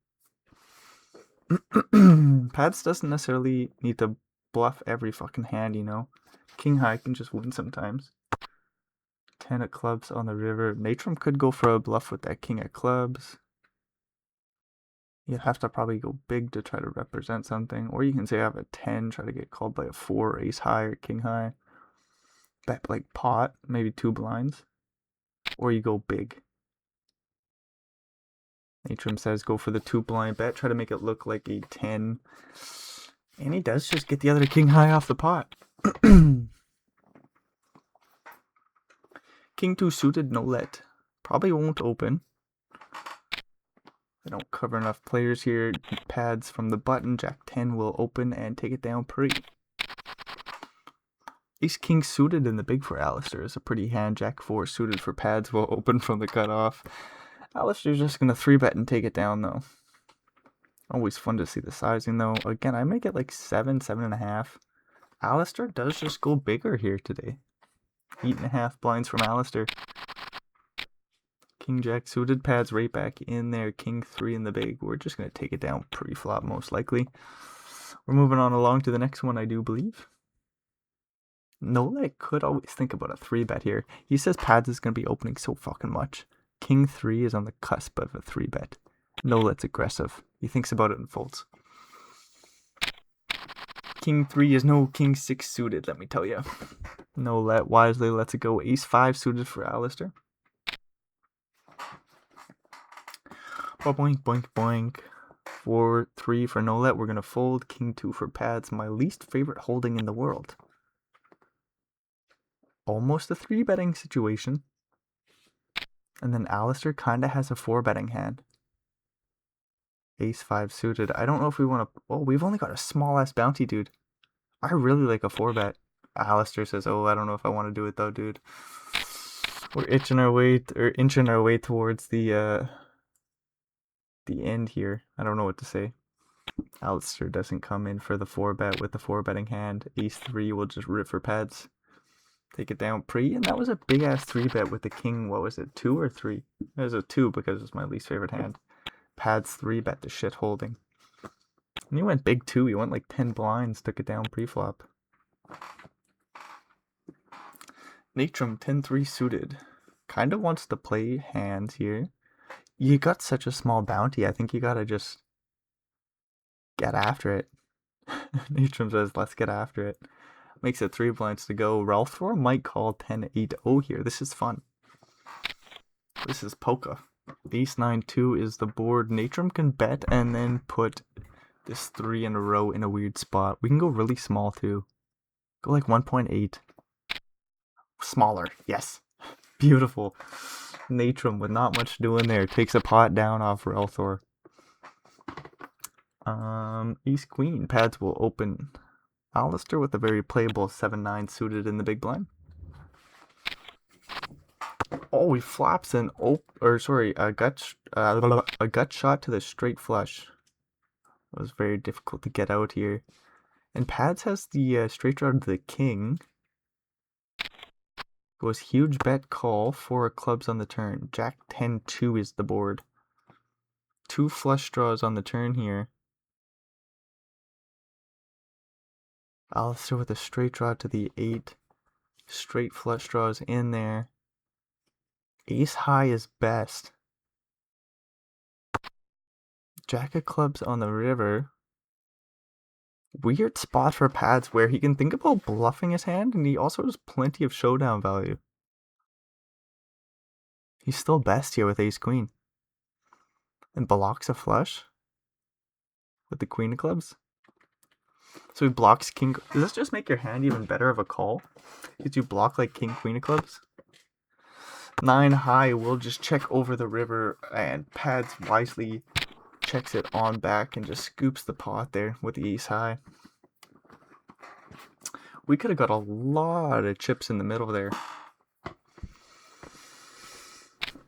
Pads doesn't necessarily need to bluff every fucking hand, you know. King high can just win sometimes. 10 of clubs on the river. Natrum could go for a bluff with that king of clubs. You'd have to probably go big to try to represent something. Or you can say I have a 10, try to get called by a 4, ace high or king high. Bet like pot, maybe 2 blinds. Or you go big. Natrum says go for the 2 blind bet, try to make it look like a 10. And he does just get the other king high off the pot. King 2 suited, no let. Probably won't open. I don't cover enough players here. Pads from the button. Jack 10 will open and take it down pre. Ace King suited in the big for Alistair is a pretty hand. Jack 4 suited for pads will open from the cutoff. Alistair's just going to 3-bet and take it down though. Always fun to see the sizing though. Again, I make it like 7, 7.5. Alistair does just go bigger here today. 8.5 blinds from Alistair. King Jack suited, pads right back in there. King 3 in the big. We're just going to take it down pre-flop most likely. We're moving on along to the next one, I do believe. Nolek could always think about a 3-bet here. He says pads is going to be opening so fucking much. King 3 is on the cusp of a 3-bet. Nolet's aggressive. He thinks about it and folds. King 3 is no King 6 suited, let me tell you. Nolet wisely lets it go. Ace 5 suited for Alistair. Boink, boink, boink. 4-3 for Nolet. We're going to fold. King 2 for pads. My least favorite holding in the world. Almost a 3-betting situation. And then Alistair kind of has a 4-betting hand. Ace 5 suited. I don't know if we want to... Oh, we've only got a small-ass bounty, dude. I really like a 4-bet. Alistair says, oh, I don't know if I want to do it, though, dude. We're inching our way towards the end here. I don't know what to say. Alistair doesn't come in for the 4-bet with the 4-betting hand. Ace 3 will just rip for pads. Take it down pre, and that was a big-ass 3-bet with the king, what was it, 2 or 3? It was a 2 because it's my least favorite hand. Pads 3-bet the shit holding. And he went big too, he went like 10 blinds, took it down pre-flop. Natrum 10-3 suited. Kinda wants to play hands here. You got such a small bounty, I think you gotta just get after it. Natrum says, let's get after it. Makes it 3 blinds to go. Relthor might call 10-8-0 here. This is fun. This is polka. Ace 9-2 is the board. Natrum can bet and then put this 3 in a row in a weird spot. We can go really small too. Go like 1.8. Smaller. Yes. Beautiful. Natrum with not much doing there. Takes a pot down off Relthor. Ace Queen. Pads will open. Alistair with a very playable 7-9 suited in the big blind. Oh, he flops an a gut shot to the straight flush. It was very difficult to get out here. And pads has the straight draw to the king. Goes huge bet call, 4 clubs on the turn. Jack 10-2 is the board. 2 flush draws on the turn here. Alistair with a straight draw to the 8. Straight flush draws in there. Ace high is best. Jack of clubs on the river. Weird spot for pads where he can think about bluffing his hand, and he also has plenty of showdown value. He's still best here with ace queen. And blocks a flush with the queen of clubs. So he blocks king. Does this just make your hand even better of a call? Because you block like king, queen of clubs? 9 high will just check over the river, and pads wisely checks it on back and just scoops the pot there with the ace high. We could have got a lot of chips in the middle there.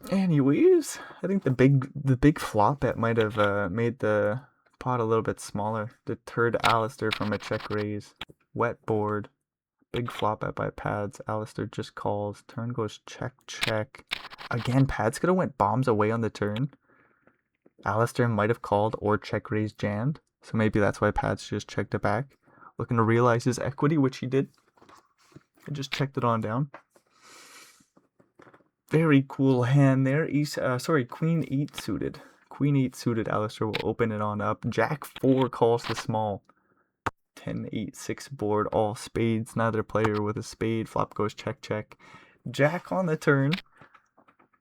Anyways, I think the big flop bet might have made the pot a little bit smaller. Deterred Alistair from a check raise. Wet board. Big flop bet by pads. Alistair just calls. Turn goes check, check. Again, pads could have went bombs away on the turn. Alistair might have called or check raise jammed. So maybe that's why pads just checked it back. Looking to realize his equity, which he did. And just checked it on down. Very cool hand there. Queen 8 suited. Queen 8 suited. Alistair will open it on up. Jack 4 calls the small. 10, 8, 6 board. All spades. Neither player with a spade. Flop goes check, check. Jack on the turn.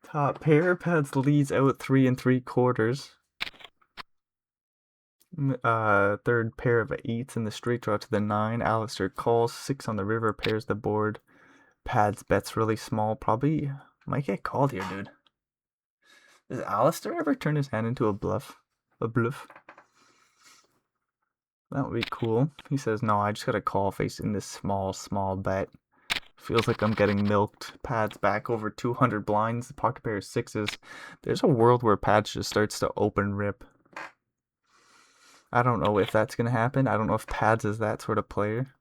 Top pair. Pads leads out 3 3/4. Third pair of 8s in the straight draw to the 9. Alistair calls. 6 on the river. Pairs the board. Pads bets really small. Probably might get called here, dude. Does Alistair ever turn his hand into a bluff? A bluff? That would be cool. He says, no, I just got a call facing this small bet. Feels like I'm getting milked. Pads back over 200 blinds. The pocket pair is 6s. There's a world where Pads just starts to open rip. I don't know if that's going to happen. I don't know if Pads is that sort of player.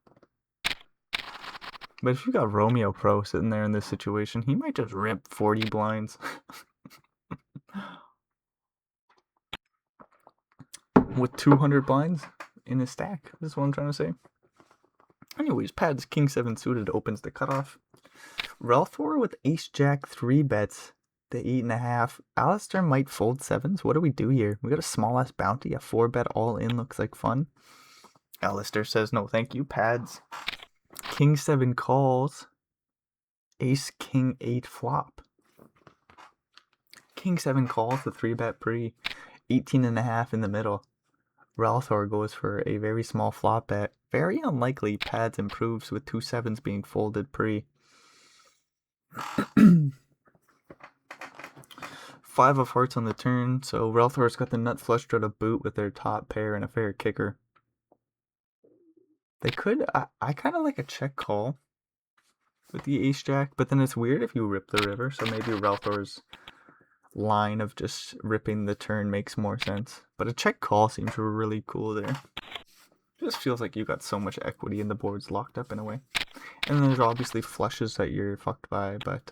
But if you got Romeo Pro sitting there in this situation, he might just rip 40 blinds. With 200 blinds in his stack. This is what I'm trying to say. Anyways, pads king 7 suited opens the cutoff. Relthor with ace jack 3 bets to 8.5. Alistair might fold 7s. What do we do here? We got a small ass bounty. A 4 bet all in looks like fun. Alistair says no thank you. Pads king 7 calls. Ace king 8 flop. King 7 calls the 3 bet pre. 18.5 in the middle. Relthor goes for a very small flop bet. Very unlikely pads improves with 2 7s being folded pre. 5 of hearts on the turn, so Relthor's got the nut flush draw to boot with their top pair and a fair kicker. They could, I kind of like a check call with the ace jack, but then it's weird if you rip the river, so maybe Relthor's line of just ripping the turn makes more sense. But a check call seems really cool there. It just feels like you got so much equity and the board's locked up in a way. And then there's obviously flushes that you're fucked by, but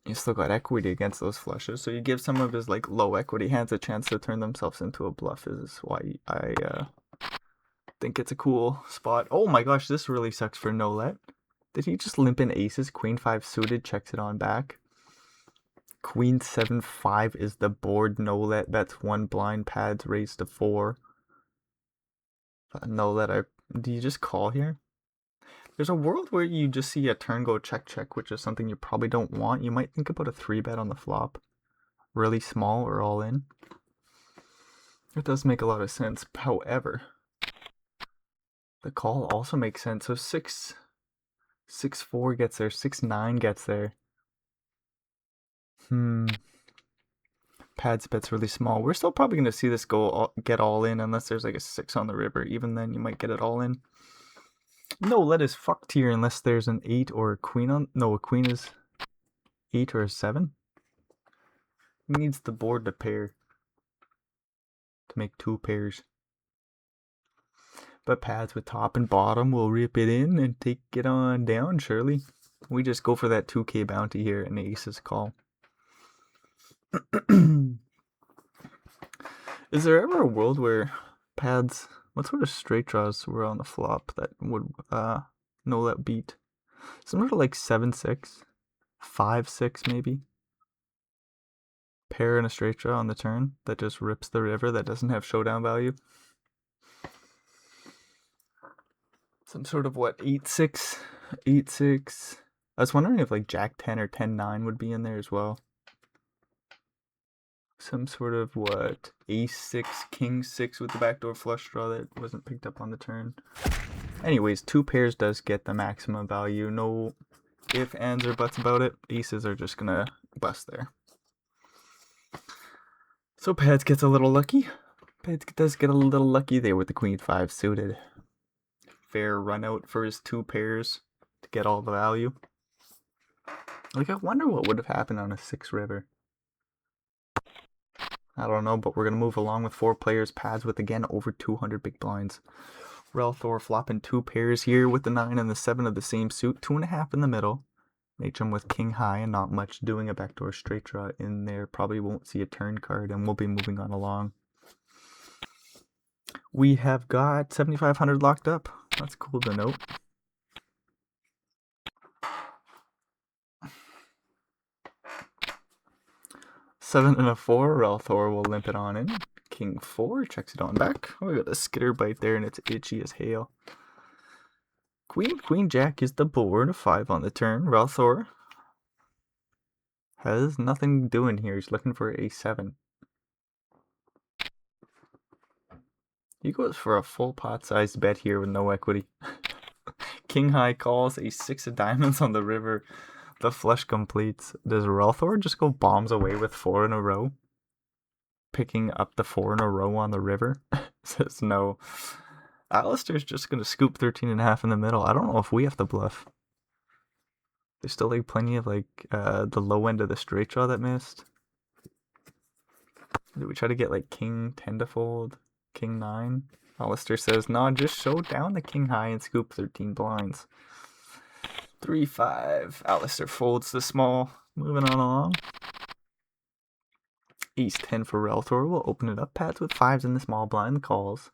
you still got equity against those flushes. So you give some of his like low equity hands a chance to turn themselves into a bluff is why I think it's a cool spot. Oh my gosh, this really sucks for no let. Did he just limp in aces? Queen 5 suited, checks it on back. Queen 7 5 is the board no let. That's 1 blind, pads raised to 4. No let. Do you just call here? There's a world where you just see a turn go check check, which is something you probably don't want. You might think about a 3 bet on the flop. Really small or all in. It does make a lot of sense. However, the call also makes sense. So 6-4 gets there. 6-9 gets there. Pads bet's really small. We're still probably going to see this get all in unless there's like a 6 on the river. Even then, you might get it all in. No let is fucked here unless there's an 8 or a queen on. No, a queen is 8 or a 7. He needs the board to pair to make 2 pairs. But pads with top and bottom will rip it in and take it on down, surely. We just go for that 2k bounty here and aces call. Is there ever a world where pads What sort of straight draws were on the flop that would no let beat? Some sort of like 7-6, 5-6 maybe. Pair and a straight draw on the turn that just rips the river that doesn't have showdown value. Some sort of what, 8-6, 8-6. I was wondering if like Jack 10 or 10-9 would be in there as well. Some sort of what, Ace 6, King 6 with the backdoor flush draw that wasn't picked up on the turn. Anyways, 2 pairs does get the maximum value. No ifs, ands, or buts about it. Aces are just gonna bust there. So Pads gets a little lucky. Pads does get a little lucky there with the Queen 5 suited. Fair run out for his 2 pairs to get all the value. Like, I wonder what would have happened on a 6 river. I don't know, but we're going to move along with 4 players. Pads with, again, over 200 big blinds. Relthor flopping 2 pairs here with the 9 and the 7 of the same suit. 2.5 in the middle. Natrum with King High and not much doing. A backdoor straight draw in there. Probably won't see a turn card, and we'll be moving on along. We have got 7,500 locked up. That's cool to note. Seven and a 4. Relthor will limp it on in. King 4 checks it on back. Oh, we got a skitter bite there, and it's itchy as hail. Queen Jack is the board. A 5 on the turn. Relthor has nothing doing here. He's looking for a 7. He goes for a full pot-sized bet here with no equity. King High calls, a 6 of diamonds on the river. The flush completes. Does Relthor just go bombs away with 4 in a row? Picking up the 4 in a row on the river? Says no. Alistair's just going to scoop 13.5 in the middle. I don't know if we have to bluff. There's still like plenty of like the low end of the straight draw that missed. Did we try to get like King 10 to fold? King 9? Alistair says, no, just show down the King High and scoop 13 blinds. 3-5. Alistair folds the small. Moving on along. Ace 10 for Relthor. We'll open it up. Pads with 5s in the small blind calls.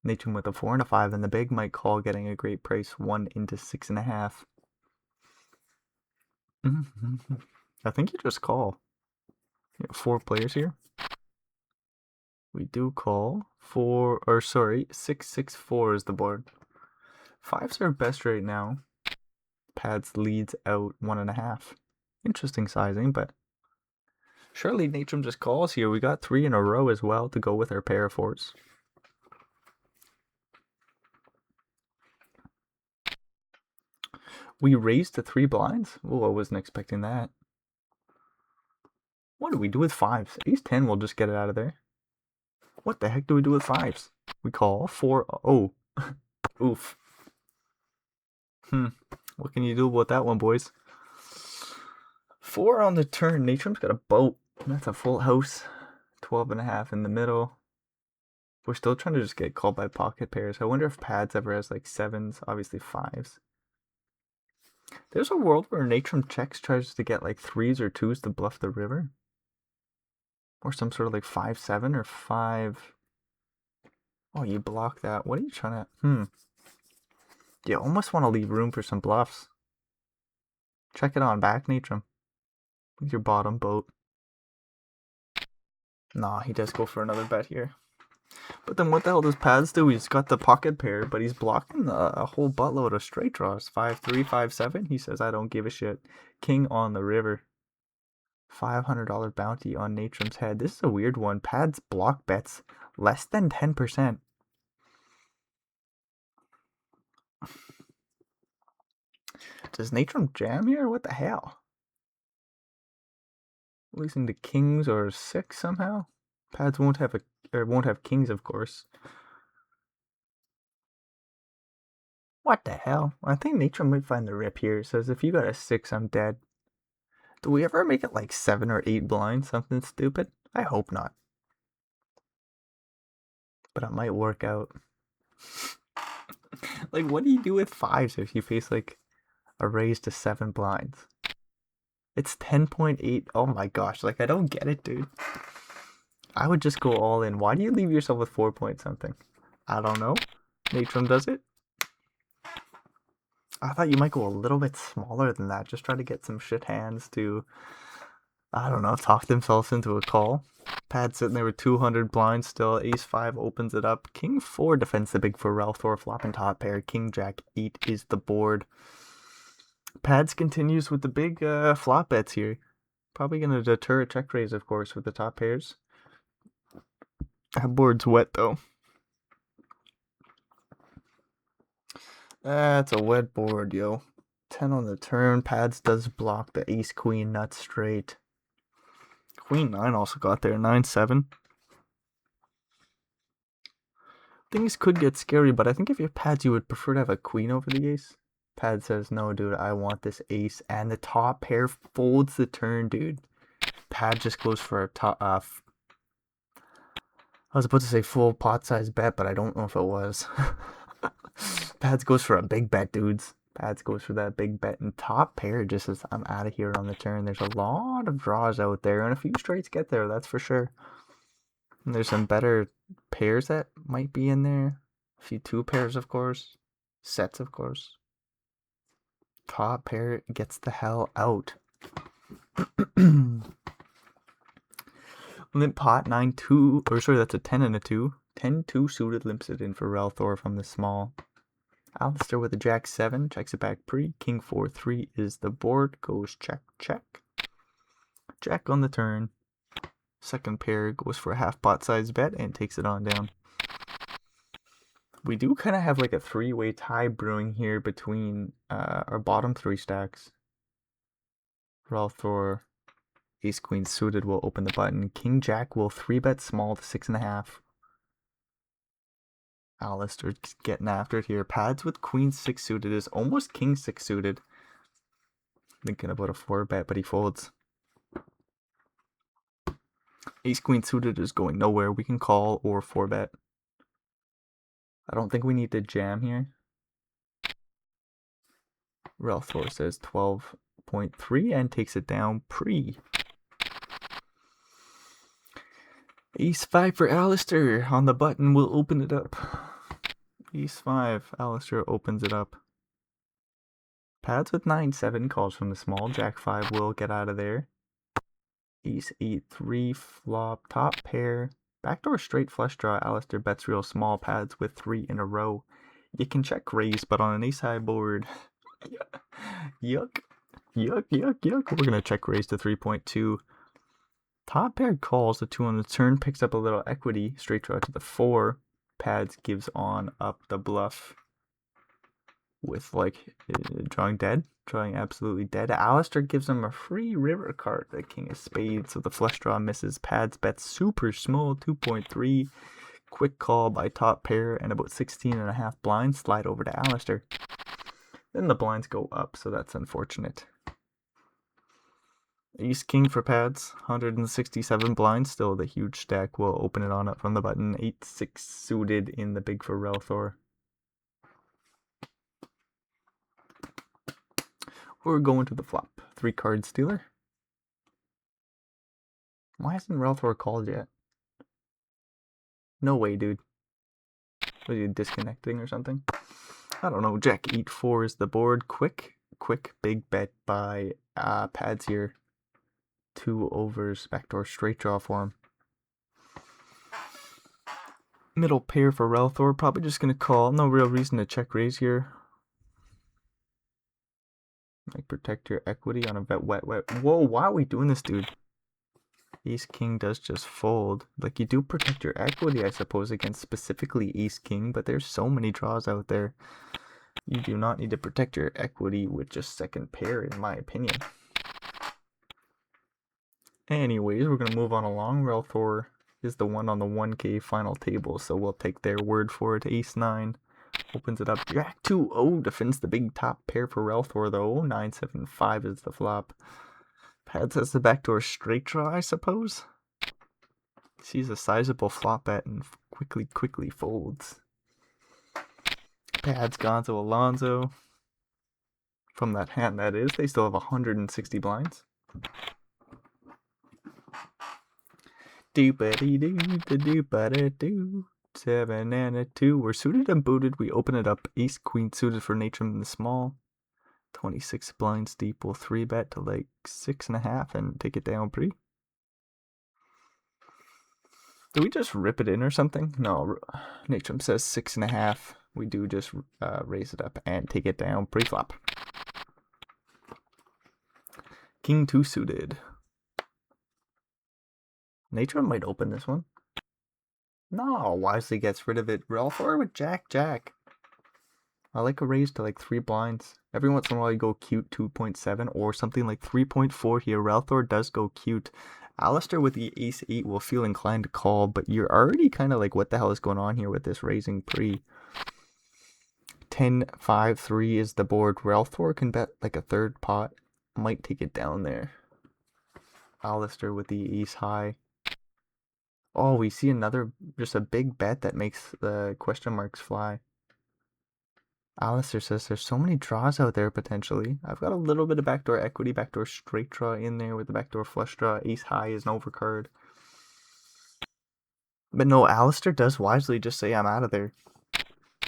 Nathan with a 4 and a 5 in the big might call, getting a great price. 1 into 6.5. I think you just call. You have 4 players here. We do call 6-6-4 is the board. 5s are best right now. Pads leads out 1.5. Interesting sizing, but surely Natrum just calls here. We got 3 in a row as well to go with our pair of 4s. We raised to 3 blinds? Oh, I wasn't expecting that. What do we do with 5s? Ace 10 will just get it out of there. What the heck do we do with 5s? We call 4. Oh. Oof. What can you do about that one, boys? 4 on the turn. Natrum's got a boat. That's a full house. 12.5 in the middle. We're still trying to just get called by pocket pairs. I wonder if Pads ever has like 7s. Obviously 5s. There's a world where Natrum checks tries to get like 3s or 2s to bluff the river. Or some sort of like 5-7 or 5. Oh, you block that. What are you trying to... You almost want to leave room for some bluffs. Check it on back, Natrum. With your bottom boat. Nah, he does go for another bet here. But then what the hell does Pads do? He's got the pocket pair, but he's blocking a whole buttload of straight draws. 5-3, 5-7. He says, I don't give a shit. King on the river. $500 bounty on Natrum's head. This is a weird one. Pads block bets less than 10%. Does Natrum jam here? What the hell? Losing to kings or 6 somehow? Pads won't have kings, of course. What the hell? I think Natrum might find the rip here. It says, if you got a 6, I'm dead. Do we ever make it like 7 or 8 blinds? Something stupid? I hope not. But it might work out. Like, what do you do with 5s if you face like a raise to 7 blinds? It's 10.8. Oh my gosh. Like, I don't get it, dude. I would just go all in. Why do you leave yourself with 4 point something? I don't know. Natrum does it. I thought you might go a little bit smaller than that. Just try to get some shit hands to, I don't know, talk themselves into a call. Pad sitting there with 200 blinds still. Ace 5 opens it up. King 4 defends the big for Ralthor. Flop and top pair. King Jack 8 is the board. Pads continues with the big flop bets here. Probably going to deter a check raise, of course, with the top pairs. That board's wet, though. That's a wet board, yo. 10 on the turn. Pads does block the ace queen nut straight. Queen 9 also got there. 9-7. Things could get scary, but I think if you're Pads, you would prefer to have a queen over the ace. Pad says, no, dude, I want this ace. And the top pair folds the turn, dude. Pad just goes for a top. I was about to say full pot size bet, but I don't know if it was. Pads goes for a big bet, dudes. Pads goes for that big bet. And top pair just says, I'm out of here on the turn. There's a lot of draws out there, and a few straights get there, that's for sure. And there's some better pairs that might be in there. A few two pairs, of course. Sets, of course. Top pair gets the hell out. Limp pot 9-2, or sorry, that's a 10 and a 2. 10-2 suited limps it in for Ralthor from the small. Alistair with a jack 7, checks it back pre. King 4-3 is the board, goes check, check. Jack on the turn. Second pair goes for a half pot size bet and takes it on down. We do kind of have like a three-way tie brewing here between our bottom three stacks. Ralthor, ace queen suited will open the button. King Jack will 3-bet small to 6.5. Alistair getting after it here. Pads with queen 6 suited is almost king 6 suited. Thinking about a 4-bet, but he folds. Ace queen suited is going nowhere. We can call or 4-bet. I don't think we need to jam here. Ralthor says 12.3 and takes it down pre. Ace 5 for Alistair on the button will open it up. Ace 5, Alistair opens it up. Pads with 9-7 calls from the small. Jack 5 will get out of there. Ace 8-3 flop, top pair. Backdoor straight flush draw. Alistair bets real small. Pads with 3 in a row. You can check raise, but on an ace high board, yuck, yuck, yuck, yuck. We're gonna check raise to 3.2. Top pair calls the 2 on the turn, picks up a little equity. Straight draw to the 4. Pads gives on up the bluff with like drawing dead, drawing absolutely dead. Alistair gives him a free river card, the king of spades, so the flush draw misses. Pads bets super small, 2.3. Quick call by top pair and about 16.5 blinds slide over to Alistair. Then the blinds go up, so that's unfortunate. Ace king for Pads, 167 blinds, still the huge stack will open it on up from the button. 8-6 suited in the big for Ralthor. We're going to the flop. 3 card stealer. Why hasn't Ralthor called yet? No way, dude. Was he disconnecting or something? I don't know. Jack 8-4 is the board. Quick big bet by Pads here. 2 overs, backdoor straight draw for him. Middle pair for Ralthor. Probably just gonna call. No real reason to check raise here. Like protect your equity on a bet wet. Whoa, why are we doing this, dude? Ace king does just fold. Like, you do protect your equity, I suppose, against specifically ace king, but there's so many draws out there. You do not need to protect your equity with just second pair, in my opinion. Anyways, we're gonna move on along. Ralthor is the one on the 1K final table, so we'll take their word for it. Ace 9 opens it up. Jack 2-0 defends the big top pair for Ralthor, though. 9-7-5 is the flop. Pads has the backdoor straight draw, I suppose. Sees a sizable flop bet and quickly folds. Pads Gonzo Alonzo. From that hand, that is. They still have 160 blinds. Doop-a-dee-doo-da-doop-a-da-doo. 7 and a 2. We're suited and booted. We open it up. Ace queen suited for Natrum in the small. 26 blinds deep. We'll 3-bet to like 6.5 and take it down pre. Do we just rip it in or something? No, Natrum says 6.5. We do just raise it up and take it down pre-flop. King 2 suited. Natrum might open this one. No, wisely gets rid of it. Relthor with Jack Jack. I like a raise to like 3 blinds. Every once in a while you go cute 2.7 or something like 3.4 here. Relthor does go cute. Alistair with the ace 8 will feel inclined to call, but you're already kind of like, what the hell is going on here with this raising pre? 10, 5, 3 is the board. Relthor can bet like a third pot. Might take it down there. Alistair with the ace high. Oh, we see another, just a big bet that makes the question marks fly. Alistair says there's so many draws out there potentially. I've got a little bit of backdoor equity, backdoor straight draw in there with the backdoor flush draw. Ace high is an overcard. But no, Alistair does wisely just say I'm out of there.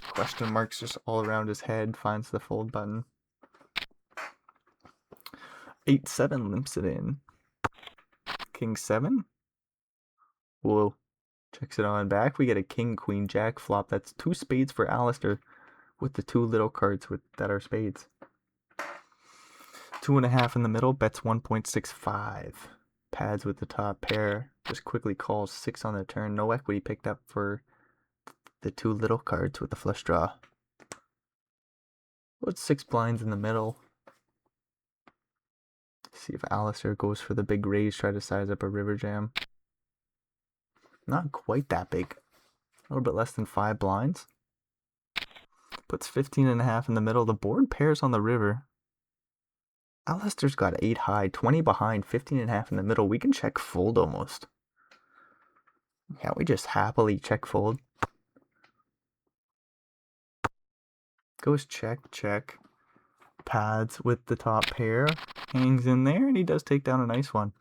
Question marks just all around his head, finds the fold button. 8-7 limps it in. King 7. Whoa. Checks it on back. We get a king, queen, jack flop. That's 2 spades for Alistair with the 2 little cards that are spades. 2.5 in the middle. Bets 1.65. Pads with the top pair. Just quickly calls 6 on the turn. No equity picked up for the 2 little cards with the flush draw. What's 6 blinds in the middle? See if Alistair goes for the big raise. Try to size up a river jam. Not quite that big. A little bit less than 5 blinds. Puts 15.5 in the middle. The board pairs on the river. Alistair's got 8 high, 20 behind, 15.5 in the middle. We can check fold almost. Can't we just happily check fold? Goes check, check. Pads with the top pair. Hangs in there, and he does take down a nice one.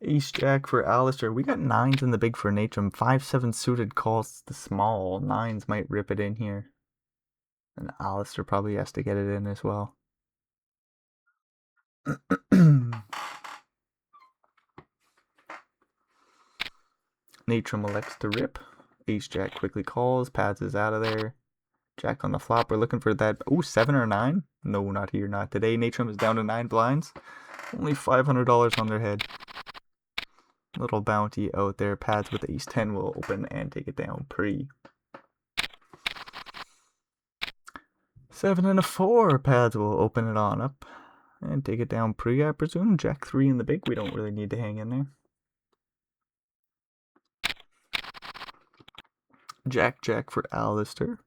Ace jack for Alistair. We got 9s in the big for Natrum. 5-7 suited calls the small. 9s might rip it in here. And Alistair probably has to get it in as well. Natrum elects to rip. Ace jack quickly calls. Pads is out of there. Jack on the flop. We're looking for that. Oh, 7 or 9? No, not here, not today. Natrum is down to 9 blinds. Only $500 on their head. Little bounty out there. Pads with ace 10 will open and take it down pre. 7 and a 4. Pads will open it on up and take it down pre, I presume. Jack 3 in the big. We don't really need to hang in there. Jack jack for Alistair.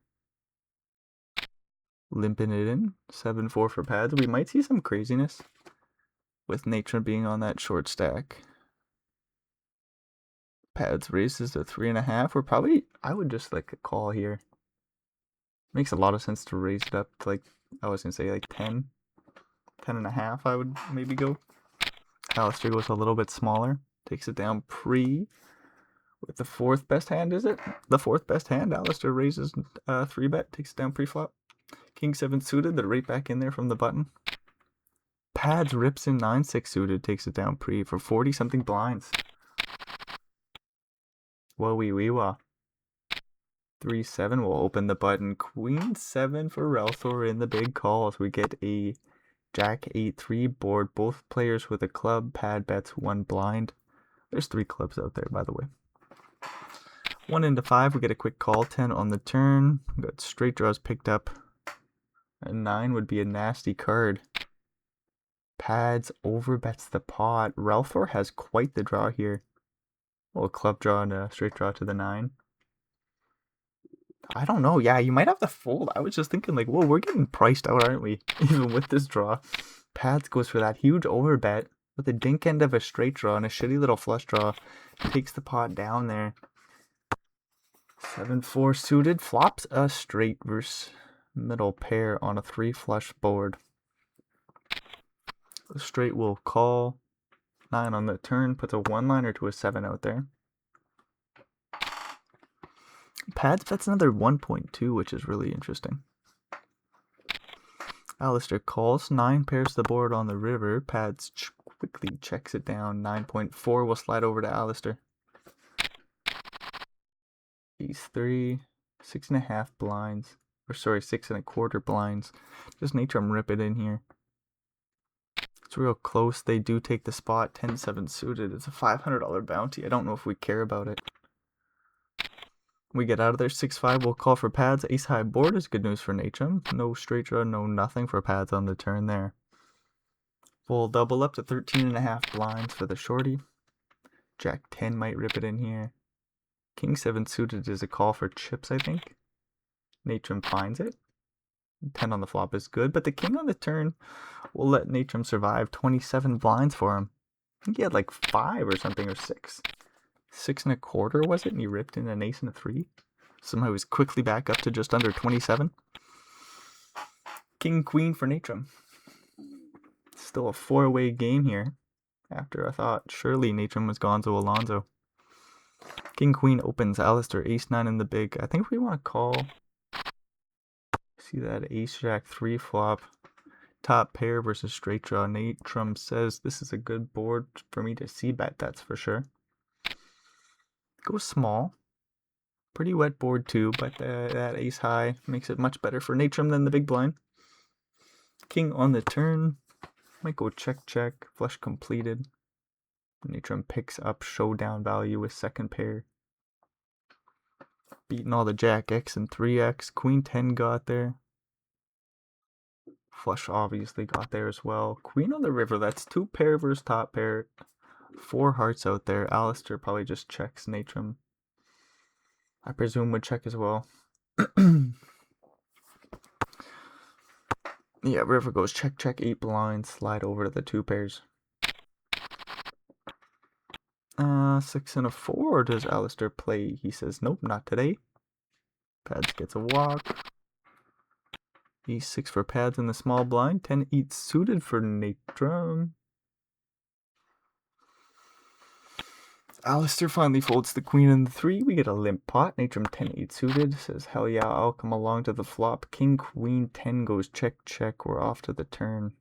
Limping it in. 7-4 for pads. We might see some craziness with Natrum being on that short stack. Pads raises to 3.5. We're probably, I would just like a call here. Makes a lot of sense to raise it up to like, I was gonna say like 10. 10.5 I would maybe go. Alistair goes a little bit smaller. Takes it down pre. With the 4th best hand, is it? The 4th best hand. Alistair raises 3-bet. Takes it down pre-flop. King 7 suited. They're right back in there from the button. Pads rips in 9-6 suited. Takes it down pre for 40-something blinds. Whoa, wee, wee, wah. 3-7 will open the button. Queen 7 for Relthor in the big calls. We get a Jack 8-3 board. Both players with a club. Pad bets 1 blind. There's 3 clubs out there, by the way. 1 into 5. We get a quick call. 10 on the turn. We got straight draws picked up. A 9 would be a nasty card. Pads overbets the pot. Relthor has quite the draw here. Well, a club draw and a straight draw to the 9. I don't know. Yeah, you might have to fold. I was just thinking like, whoa, we're getting priced out, aren't we? Even with this draw. Pads goes for that huge overbet with the dink end of a straight draw and a shitty little flush draw. Takes the pot down there. 7-4 suited. Flops a straight versus middle pair on a 3 flush board. The straight will call. 9 on the turn. Puts a 1-liner to a 7 out there. Pads bets another 1.2, which is really interesting. Alistair calls. 9 pairs the board on the river. Pads quickly checks it down. 9.4 will slide over to Alistair. Ace 3. 6.5 blinds. Or sorry, 6.25 blinds. Just Natrum rip it in here. It's real close. They do take the spot. 10-7 suited. It's a $500 bounty. I don't know if we care about it. We get out of there. 6-5. We'll call for pads. Ace high board is good news for Natrum. No straight draw, no nothing for pads on the turn there. We'll double up to 13.5 blinds for the shorty. Jack 10 might rip it in here. King 7 suited is a call for chips, I think. Natrum finds it. 10 on the flop is good, but the king on the turn will let Natrum survive. 27 blinds for him. I think he had like 5 or something, or 6. 6.25 was it? And he ripped in an ace and a 3. Somehow he was quickly back up to just under 27. King queen for Natrum. Still a 4-way game here. After I thought surely Natrum was Gonzo Alonzo. King queen opens. Alistair ace 9 in the big. I think we want to call. See that ace jack 3 flop. Top pair versus straight draw. Natrum says this is a good board for me to c-bet, that's for sure. Go small. Pretty wet board too, but that ace high makes it much better for Natrum than the big blind. King on the turn. Might go check check. Flush completed. Natrum picks up showdown value with second pair. Beating all the jack X and 3X. Queen 10 got there. Flush obviously got there as well. Queen on the river. That's 2 pair versus top pair. 4 hearts out there. Alistair probably just checks. Natrum, I presume, would check as well. Yeah, river goes check check. 8 blinds. Slide over to the 2 pairs. 6 and a 4. Does Alistair play? He says nope, not today. Pads gets a walk. E6 for pads in the small blind. 10-8 suited for Natrum. Alistair finally folds the queen and the 3. We get a limp pot. Natrum 10-8 suited. Says hell yeah, I'll come along to the flop. King queen 10 goes check check. We're off to the turn.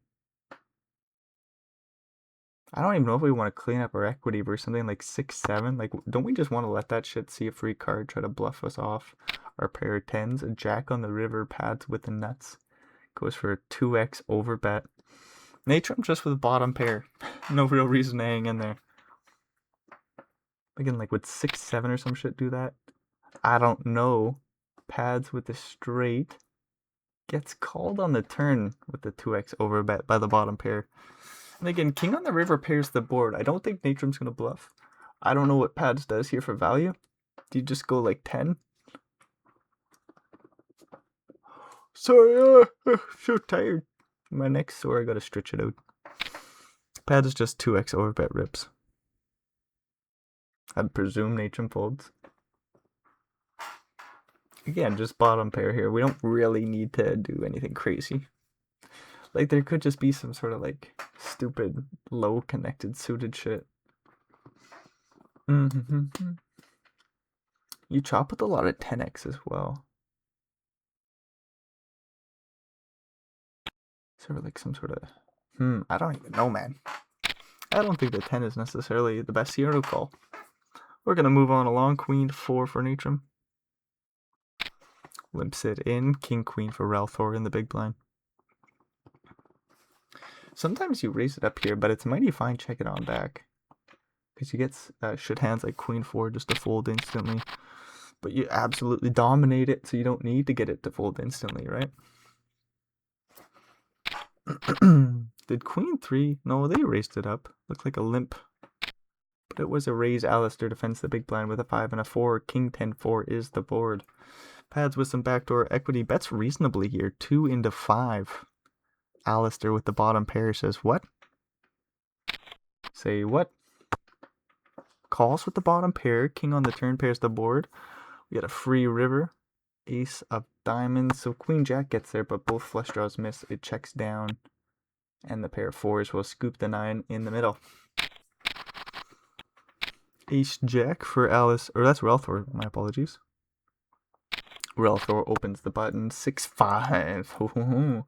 I don't even know if we want to clean up our equity versus something like 6-7. Like, don't we just want to let that shit see a free card, try to bluff us off our pair of 10s? A jack on the river, pads with the nuts. Goes for a 2x over bet. Natrum just with bottom pair. No real reason to hang in there. Again, like, would 6-7 or some shit do that? I don't know. Pads with the straight. Gets called on the turn with the 2x over bet by the bottom pair. And again, king on the river pairs the board. I don't think Natrum's going to bluff. I don't know what pads does here for value. Do you just go like 10? Sorry, so tired. My neck's sore, I gotta stretch it out. Pads is just 2x overbet rips. I'd presume Natrum folds. Again, just bottom pair here. We don't really need to do anything crazy. Like, there could just be some sort of, like, stupid, low-connected suited shit. You chop with a lot of 10x as well. Sort of like some sort of... I don't even know, man. I don't think the 10 is necessarily the best hero call. We're going to move on along. Queen 4 for Natrum. Limps it in. King queen for Ralthor in the big blind. Sometimes you raise it up here, but it's mighty fine check it on back. Because you get shit hands like Queen 4 just to fold instantly. But you absolutely dominate it, so you don't need to get it to fold instantly, right? Did Queen 3? No, they raised it up. Looked like a limp. But it was a raise. Alistair defends the big blind with a 5 and a 4. King 10-4 is the board. Pads with some backdoor equity. Bets reasonably here. 2 into 5. Alistair with the bottom pair says what? Say what? Calls with the bottom pair. King on the turn pairs the board. We got a free river. Ace of diamonds. So Queen Jack gets there, but both flush draws miss. It checks down. And the pair of 4s will scoop the 9 in the middle. Ace Jack for Alice. Or that's Ralthor. My apologies. Relthor opens the button. 6-5.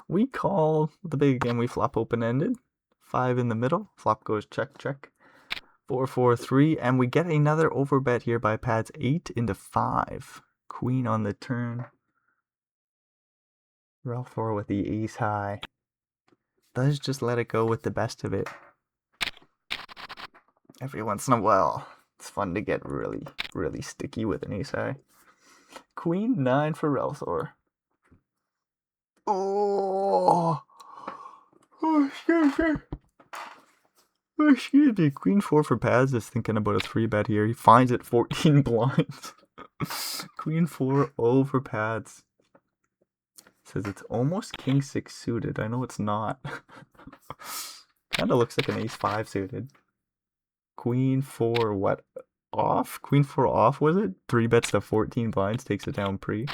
We call the big and we flop open-ended. 5 in the middle. Flop goes check, check. 4-4-3, and we get another overbet here by pads 8 into 5. Queen on the turn. Relthor with the ace high. Does just let it go with the best of it. Every once in a while, it's fun to get really, really sticky with an ace high. Queen 9 for Relthor. Oh, excuse me. Excuse me. Queen 4 for pads is thinking about a 3-bet here. He finds it 14 blinds. Queen 4 over pads. Says it's almost king 6 suited. I know it's not. Kind of looks like an ace 5 suited. Queen 4 what? Off? Queen 4 off, was it? 3 bets to 14 blinds, takes it down pre.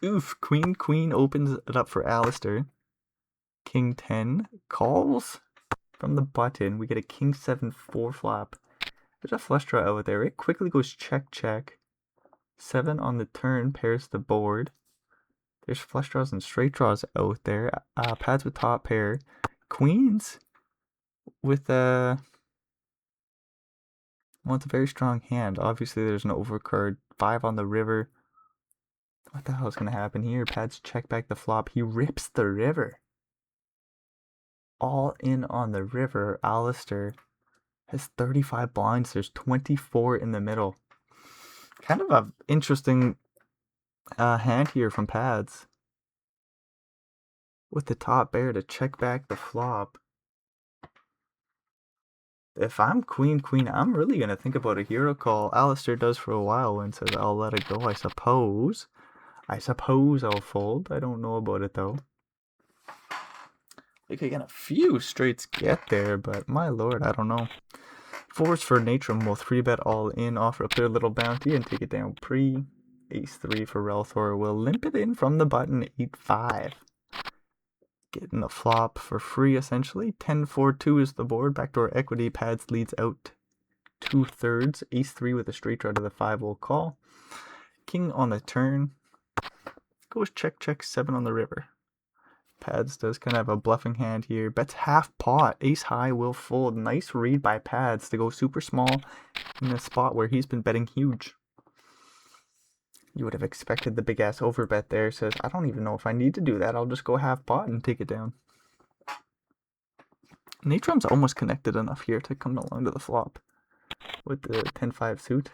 Oof. Queen opens it up for Alistair. King 10 calls from the button. We get a king 7 4 flop. There's a flush draw out there. It quickly goes check, check. 7 on the turn pairs the board. There's flush draws and straight draws out there. Pads with top pair. Queens with well, it's a very strong hand. Obviously, there's an overcard. 5 on the river. What the hell is going to happen here? Pads check back the flop. He rips the river. All in on the river. Alistair has 35 blinds. There's 24 in the middle. Kind of an interesting hand here from pads. With the top pair to check back the flop. If I'm queen, I'm really going to think about a hero call. Alistair does for a while and says, I'll let it go, I suppose. I suppose I'll fold. I don't know about it, though. Like, again, a few straights get there, but my lord, I don't know. 4s for Natrum will 3-bet all in, offer up their little bounty, and take it down pre. Ace 3 for Relthor will limp it in from the button, 8-5. Getting the flop for free, essentially. 10-4-2 is the board. Backdoor equity. Pads leads out 2/3. Ace 3 with a straight draw to the 5 will call. King on the turn. Goes check, check, 7 on the river. Pads does kind of have a bluffing hand here. Bets half pot. Ace high will fold. Nice read by Pads to go super small in a spot where he's been betting huge. You would have expected the big ass overbet there. Says, I don't even know if I need to do that. I'll just go half pot and take it down. Natrum's almost connected enough here to come along to the flop with the 10-5 suit.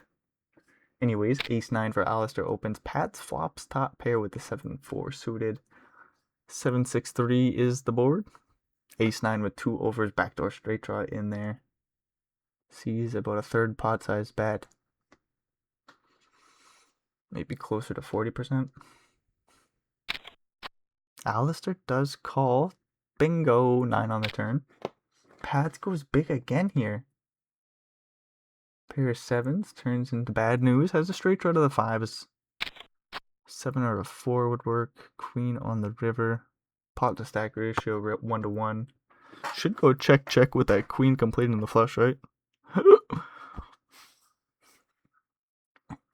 Anyways, ace 9 for Alistair opens. Pads flops top pair with the 7-4 suited. 7-6-3 is the board. Ace 9 with 2 overs, backdoor straight draw in there. Sees about a 1/3 pot size bet. Maybe closer to 40%. Alistair does call. Bingo. 9 on the turn. Pads goes big again here. Pair of 7s turns into bad news. Has a straight draw to the 5s. 7 or a 4 would work. Queen on the river. Pot to stack ratio 1-to-1. Should go check, check with that queen completing the flush, right?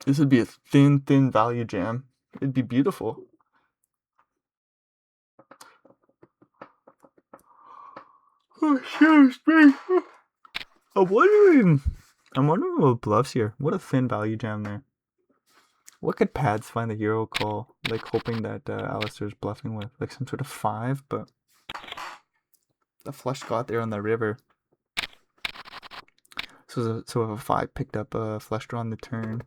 This would be a thin value jam. It'd be beautiful. Oh, excuse me. I'm wondering what bluffs here. What a thin value jam there. What could Pads find the hero call? Like hoping that Alistair's bluffing with. Like some sort of 5, but the flush got there on the river. So if a 5 picked up a flush draw on the turn.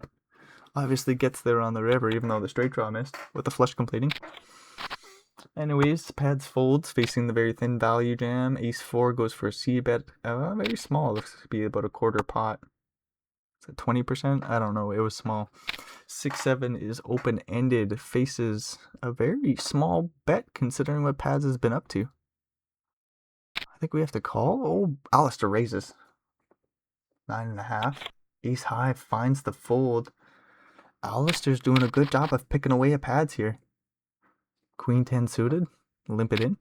Obviously gets there on the river, even though the straight draw missed, with the flush completing. Anyways, Pads folds, facing the very thin value jam. Ace 4 goes for a C-bet. Very small, looks to be about a 1/4 pot. Is it 20%? I don't know, it was small. 6-7 is open-ended, faces a very small bet considering what Pads has been up to. I think we have to call. Oh, Alistair raises. 9.5. Ace high finds the fold. Alistair's doing a good job of picking away at Pads here. Queen 10 suited, limp it in.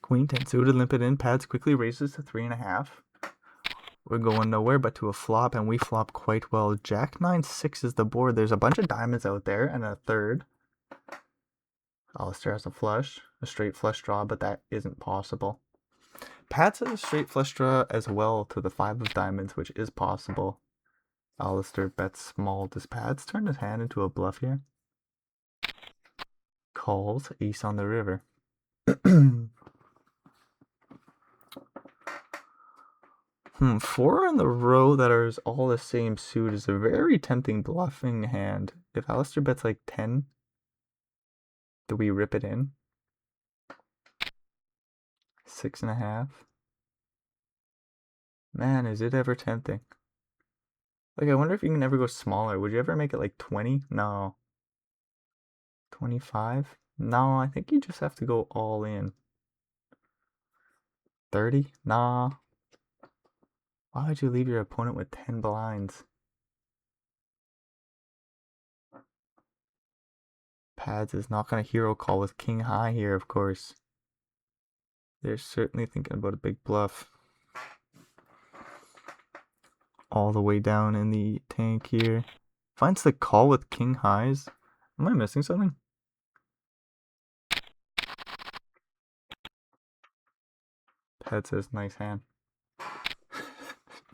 Queen 10 suited, limp it in. Pads quickly raises to 3.5. We're going nowhere but to a flop, and we flop quite well. Jack 9-6 is the board. There's a bunch of diamonds out there, and a third. Alistair has a flush, a straight flush draw, but that isn't possible. Pats has a straight flush draw as well to the 5 of diamonds, which is possible. Alistair bets small. Does Pats turn his hand into a bluff here? Calls, ace on the river. 4 in the row that are all the same suit is a very tempting bluffing hand. If Alistair bets like 10, do we rip it in? 6.5. Man, is it ever tempting. Like, I wonder if you can ever go smaller. Would you ever make it like 20? No. 25? No, I think you just have to go all in. 30? Nah. Why would you leave your opponent with 10 blinds? Pads is not going to hero call with king high here, of course. They're certainly thinking about a big bluff. All the way down in the tank here. Finds the call with king highs. Am I missing something? Pad says nice hand.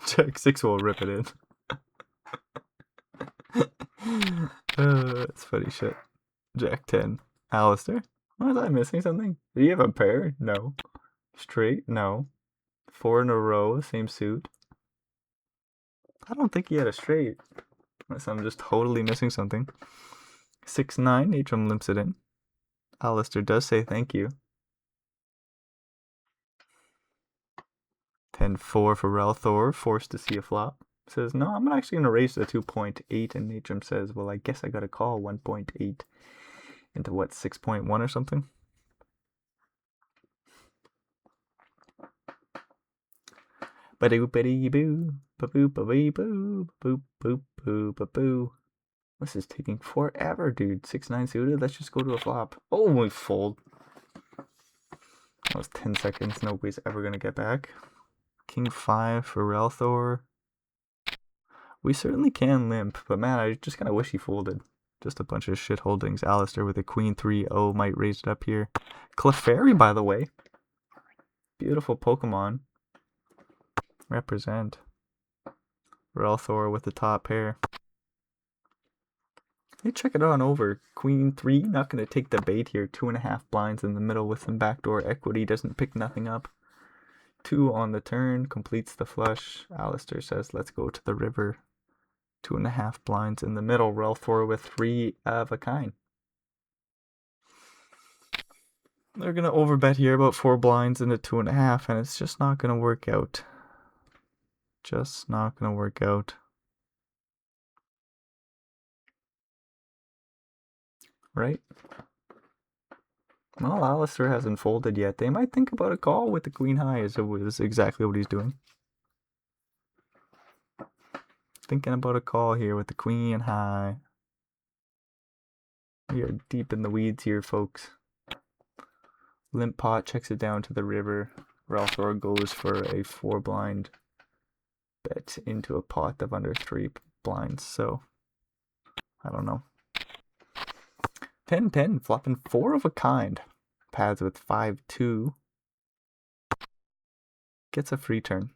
Jack 6 will rip it in. That's funny shit. Jack 10. Alistair? Was I missing something? Do you have a pair? No. Straight? No. 4 in a row, same suit. I don't think he had a straight. Unless I'm just totally missing something. 6-9, Natrum limps it in. Alistair does say thank you. 10-4 for Relthor, forced to see a flop. Says, no, I'm actually going to raise to 2.8. And Natrum says, well, I guess I got to call 1.8 into what, 6.1 or something? Ba-doo-ba-dee-boo, ba-boo-ba-bee-boo, boop-boop-boo-ba-boo. This is taking forever, dude. 6-9 suited, let's just go to a flop. Oh, we fold. That was 10 seconds, nobody's ever going to get back. King 5 for Relthor. We certainly can limp, but man, I just kind of wish he folded. Just a bunch of shit holdings. Alistair with a Queen 3-0 might raise it up here. Clefairy, by the way. Beautiful Pokemon. Represent. Relthor with the top pair. Hey, check it on over. Queen 3, not going to take the bait here. 2.5 blinds in the middle with some backdoor equity. Doesn't pick nothing up. 2 on the turn. Completes the flush. Alistair says, let's go to the river. 2.5 blinds in the middle. Relthor with 3 of a kind. They're going to overbet here about 4 blinds into 2.5, and it's just not going to work out. Just not going to work out. Right? Well, Alistair hasn't folded yet. They might think about a call with the queen high, is exactly what he's doing. Thinking about a call here with the queen high. We are deep in the weeds here, folks. Limp pot checks it down to the river. Relthor goes for a 4 blind bet into a pot of under 3 blinds. So, I don't know. 10-10, flopping 4 of a kind. Pads with 5-2. Gets a free turn.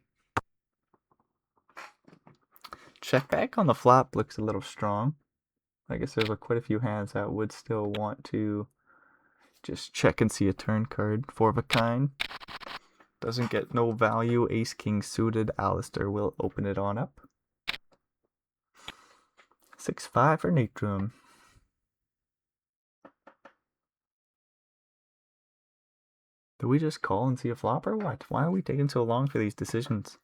Check back on the flop looks a little strong. I guess there's quite a few hands that would still want to just check and see a turn card. 4 of a kind. Doesn't get no value. Ace King suited. Alistair will open it on up. 6-5 for Natrum. Do we just call and see a flop or what? Why are we taking so long for these decisions?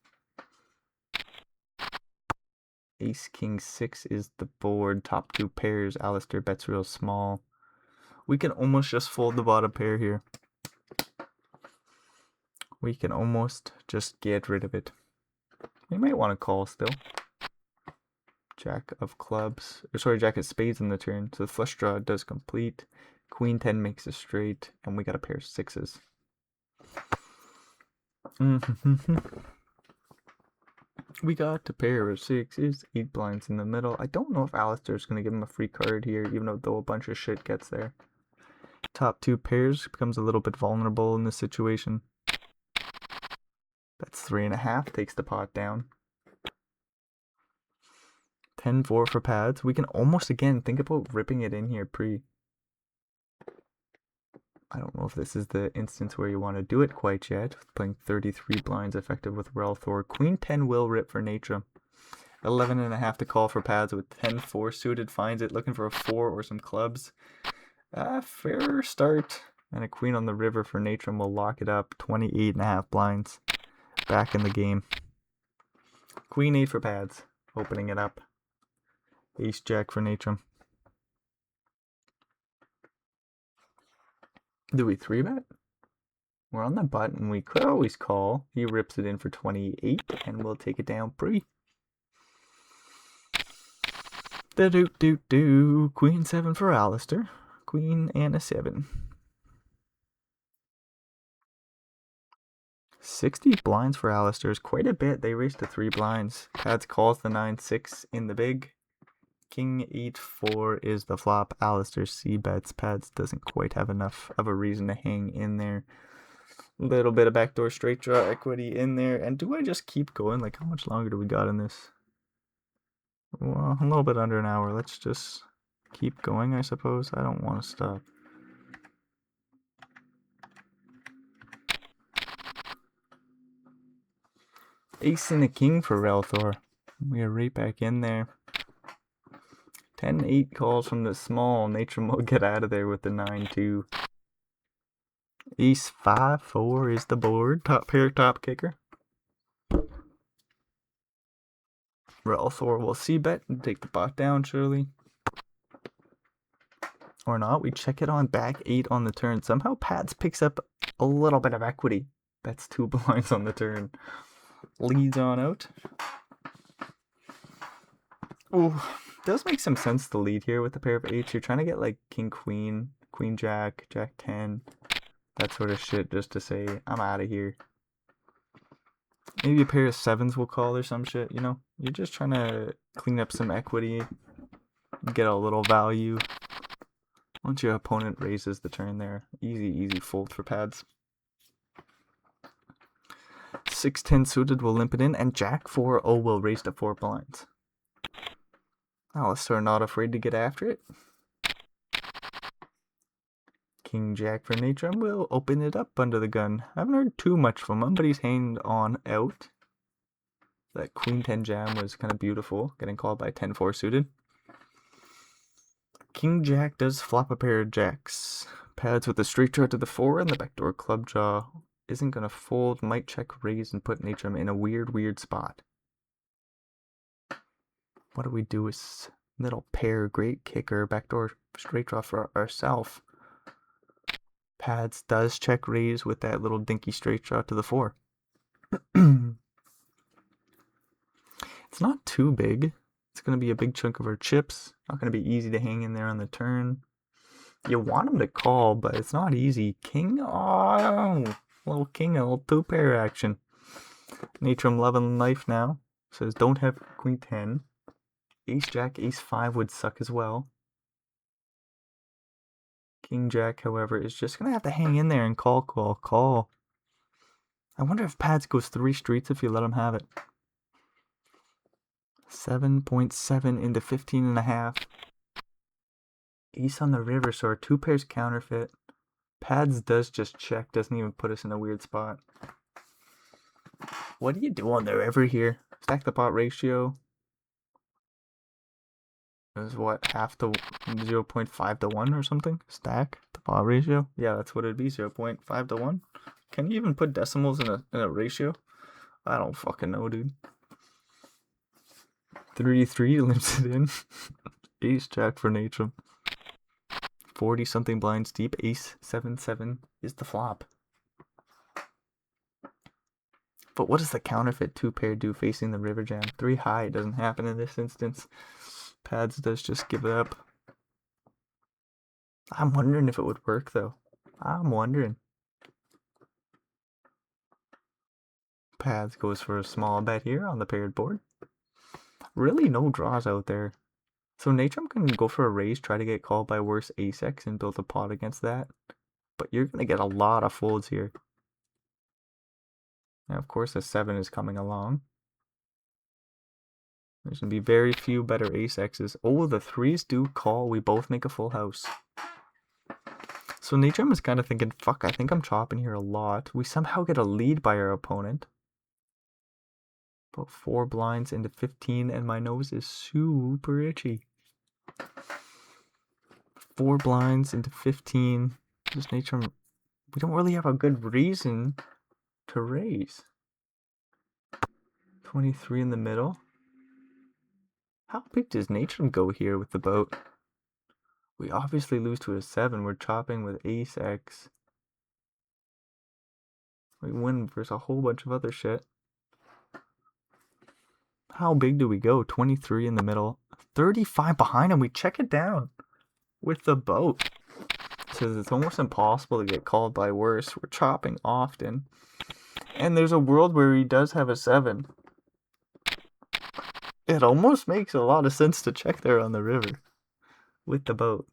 Ace King 6 is the board. Top 2 pairs. Alistair bets real small. We can almost just fold the bottom pair here. We can almost just get rid of it. We might want to call still. Jack of clubs. Sorry, Jack of spades in the turn. So the flush draw does complete. Queen 10 makes a straight. And we got a pair of 6s. We got a pair of sixes, 8 blinds in the middle. I don't know if Alistair's going to give him a free card here, even though a bunch of shit gets there. Top 2 pairs becomes a little bit vulnerable in this situation. That's 3.5, takes the pot down. 10-4 for pads. We can almost, again, think about ripping it in here pre. I don't know if this is the instance where you want to do it quite yet. Playing 33 blinds effective with Relthor. Queen 10 will rip for Natrum. 11.5 to call for pads with 10-4 suited. Finds it, looking for a 4 or some clubs. Fair start. And a queen on the river for Natrum will lock it up. 28.5 blinds. Back in the game. Queen 8 for pads. Opening it up. Ace Jack for Natrum. Do we 3-bet? We're on the button. We could always call. He rips it in for 28 and we'll take it down pre. Do. Queen 7 for Alistair. Queen and a 7. 60 blinds for Alistair is quite a bit. They raised to 3 blinds. Pads calls the 9-6 in the big. King 8-4 is the flop. Alistair C bets. Pads doesn't quite have enough of a reason to hang in there. Little bit of backdoor straight draw equity in there. And do I just keep going? Like, how much longer do we got in this? Well, a little bit under an hour. Let's just keep going, I suppose. I don't want to stop. Ace and a king for Relthor. We are right back in there. 10-8 calls from the small. Natrum will get out of there with the 9-2. Ace 5-4 is the board. Top pair, top kicker. Relthor will c-bet and take the pot down, surely. Or not. We check it on back 8 on the turn. Somehow Pads picks up a little bit of equity. Bets 2 blinds on the turn. Leads on out. Ooh, does make some sense to lead here with the pair of 8s. You're trying to get like king queen, queen jack, jack 10, that sort of shit, just to say I'm out of here. Maybe a pair of 7s will call or some shit, you know? You're just trying to clean up some equity, get a little value. Once your opponent raises the turn there, easy fold for Pads. 6-10 suited will limp it in, and Jack 4-0 will raise to 4 blinds. Alistair not afraid to get after it. King Jack for Natrum will open it up under the gun. I haven't heard too much from him, but he's hanged on out. That Queen 10 jam was kind of beautiful, getting called by 10-4 suited. King Jack does flop a pair of jacks. Pads with the straight draw to the 4 and the backdoor club jaw. Isn't going to fold, might check raise and put Natrum in a weird spot. What do we do with middle pair, great kicker, backdoor straight draw for ourselves? Pads does check raise with that little dinky straight draw to the 4. It's not too big. It's going to be a big chunk of our chips. Not going to be easy to hang in there on the turn. You want him to call, but it's not easy. King, oh, little king, a little 2-pair action. Natrum loving life now. Says don't have queen 10. Ace Jack, Ace 5 would suck as well. King Jack, however, is just going to have to hang in there and call. I wonder if Pads goes 3 streets if you let him have it. 7.7 into 15.5. Ace on the river, so our 2 pairs counterfeit. Pads does just check, doesn't even put us in a weird spot. What do you do on the river here? Stack the pot ratio is what, half to 0.5 to 1 or something? Stack the pot ratio? Yeah, that's what it'd be, 0.5 to 1. Can you even put decimals in a ratio? I don't fucking know, dude. 33 limps it in. Ace Jack for Natrum. 40 something blinds deep. Ace 7-7 is the flop. But what does the counterfeit 2-pair do facing the river jam? 3 high doesn't happen in this instance. Pads does just give it up. I'm wondering if it would work though. I'm wondering. Pads goes for a small bet here on the paired board. Really no draws out there. So Natrum can go for a raise, try to get called by worse ace-x and build a pot against that. But you're going to get a lot of folds here. Now, of course, a 7 is coming along. There's going to be very few better ace-x's. Oh, the 3s do call. We both make a full house. So Natrum is kind of thinking, fuck, I think I'm chopping here a lot. We somehow get a lead by our opponent. About 4 blinds into 15, and my nose is super itchy. 4 blinds into 15. Just Natrum, we don't really have a good reason to raise. 23 in the middle. How big does Natrum go here with the boat? We obviously lose to a 7. We're chopping with ace-x. We win versus a whole bunch of other shit. How big do we go? 23 in the middle. 35 behind him. We check it down with the boat. So it's almost impossible to get called by worse. We're chopping often. And there's a world where he does have a 7. It almost makes a lot of sense to check there on the river with the boat.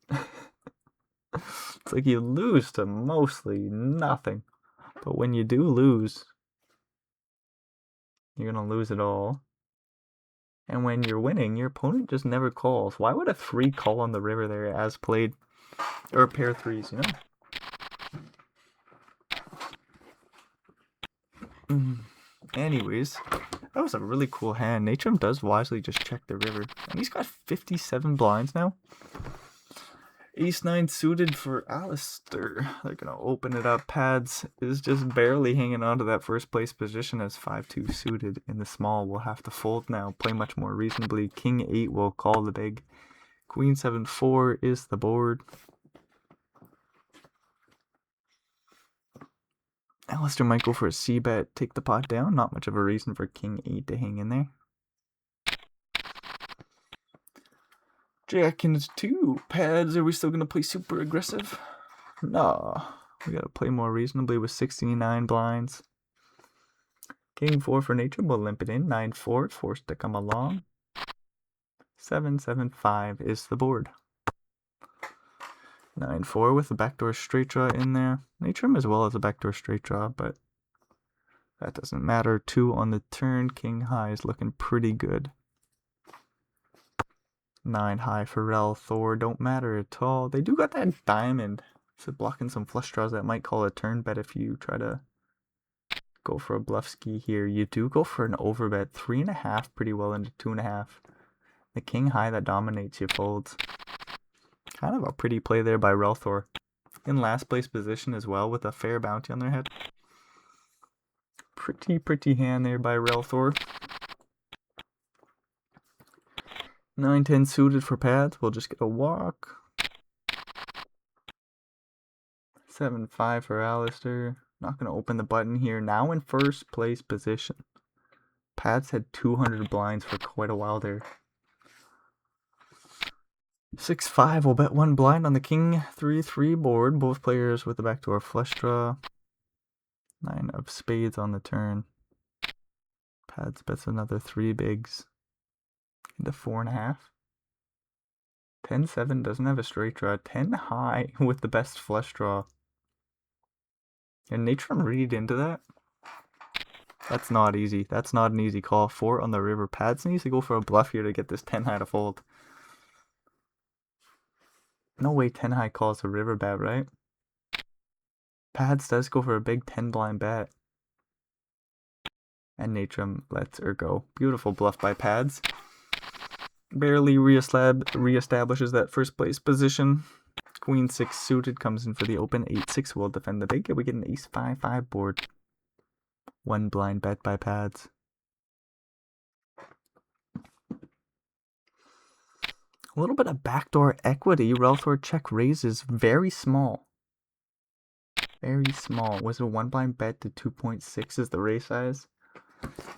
It's like you lose to mostly nothing. But when you do lose, you're going to lose it all. And when you're winning, your opponent just never calls. Why would a 3 call on the river there as played? Or a pair of 3s, you know? Anyways, that was a really cool hand. Natrum does wisely just check the river. And he's got 57 blinds now. Ace-9 suited for Alistair. They're going to open it up. Pads is just barely hanging on to that first place position as 5-2 suited in the small. We'll have to fold now. Play much more reasonably. King-8 will call the big. Queen-7-4 is the board. Alistair might go for a c-bet. Take the pot down. Not much of a reason for King-8 to hang in there. Jack and 2. Pads, are we still going to play super aggressive? No. We got to play more reasonably with 69 blinds. King 4 for Natrum. We'll limp it in. 9-4. Forced to come along. 7-7-5 is the board. 9-4 with a backdoor straight draw in there. Natrum as well as a backdoor straight draw, but that doesn't matter. 2 on the turn. King high is looking pretty good. 9 high for Rel Thor don't matter at all. They do got that diamond, so blocking some flush draws that might call a turn bet if you try to go for a bluff ski here. You do go for an overbet. 3.5 pretty well into 2.5. The king high that dominates you folds. Kind of a pretty play there by Rel Thor. In last place position as well with a fair bounty on their head. Pretty hand there by Rel Thor. 9-10 suited for pads. We'll just get a walk. 7-5 for Alistair. Not going to open the button here. Now in first place position. Pads had 200 blinds for quite a while there. 6-5. We'll bet 1 blind on the king 3-3 board. Both players with the backdoor flush draw. 9 of spades on the turn. Pads bets another 3 bigs. Into 4.5. 10-7 doesn't have a straight draw. 10 high with the best flush draw. And Natrum read into that. That's not easy. That's not an easy call. 4 on the river. Pads needs to go for a bluff here to get this 10 high to fold. No way 10 high calls a river bet, right? Pads does go for a big 10 blind bet. And Natrum lets her go. Beautiful bluff by Pads. Barely reestablishes that first place position. Queen 6 suited comes in for the open. 8-6 will defend the big. We get an ace 5-5 board. 1 blind bet by Pads. A little bit of backdoor equity. Rel Thor check raises. Very small. Very small. Was it a 1 blind bet to 2.6 is the raise size?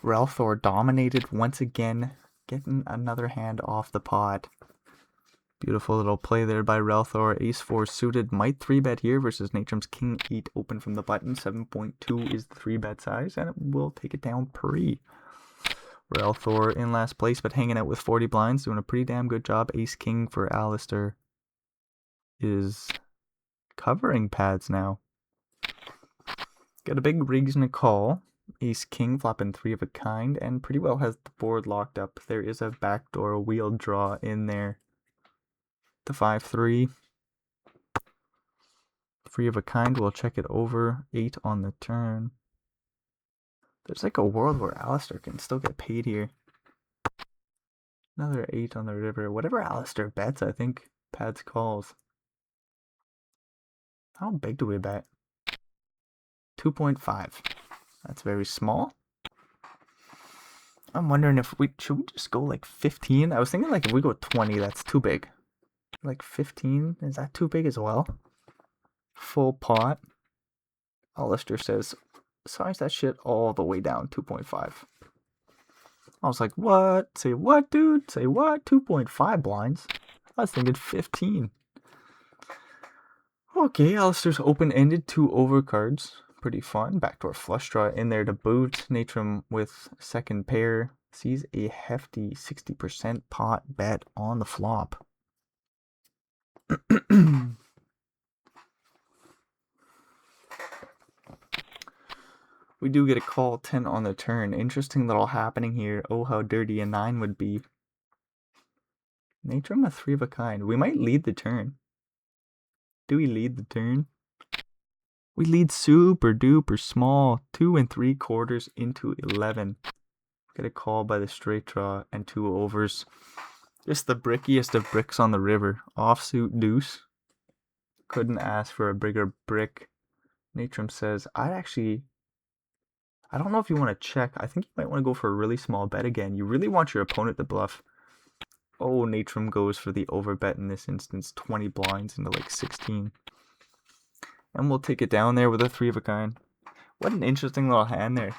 Rel Thor dominated once again. Getting another hand off the pot. Beautiful little play there by Relthor. Ace 4 suited. Might 3-bet here versus Natrum's King 8 open from the button. 7.2 is the 3-bet size, and it will take it down pre. Relthor in last place, but hanging out with 40 blinds, doing a pretty damn good job. Ace King for Alistair is covering pads now. Got a big reason to call. Ace King flopping 3 of a kind, and pretty well has the board locked up. There is a backdoor wheel draw in there. The 5-3. 3 of a kind, we'll check it over. 8 on the turn. There's like a world where Alistair can still get paid here. Another 8 on the river. Whatever Alistair bets, I think pads calls. How big do we bet? 2.5. That's very small. I'm wondering if should we just go like 15? I was thinking like if we go 20, that's too big. Like 15, is that too big as well? Full pot. Alistair says, size that shit all the way down, 2.5. I was like, what? Say what, dude? Say what? 2.5 blinds? I was thinking 15. Okay, Alistair's open-ended, 2 overcards. Pretty fun. Backdoor flush draw in there to boot. Natrum with second pair sees a hefty 60% pot bet on the flop. We do get a call 10 on the turn. Interesting little happening here. Oh, how dirty a 9 would be. Natrum a 3 of a kind. We might lead the turn. Do we lead the turn? We lead super duper small. 2 3/4 into 11. Get a call by the straight draw and 2 overs. Just the brickiest of bricks on the river. Offsuit deuce. Couldn't ask for a bigger brick. Natrum says, I don't know if you want to check. I think you might want to go for a really small bet again. You really want your opponent to bluff. Oh, Natrum goes for the overbet in this instance. 20 blinds into like 16. And we'll take it down there with a 3 of a kind. What an interesting little hand there.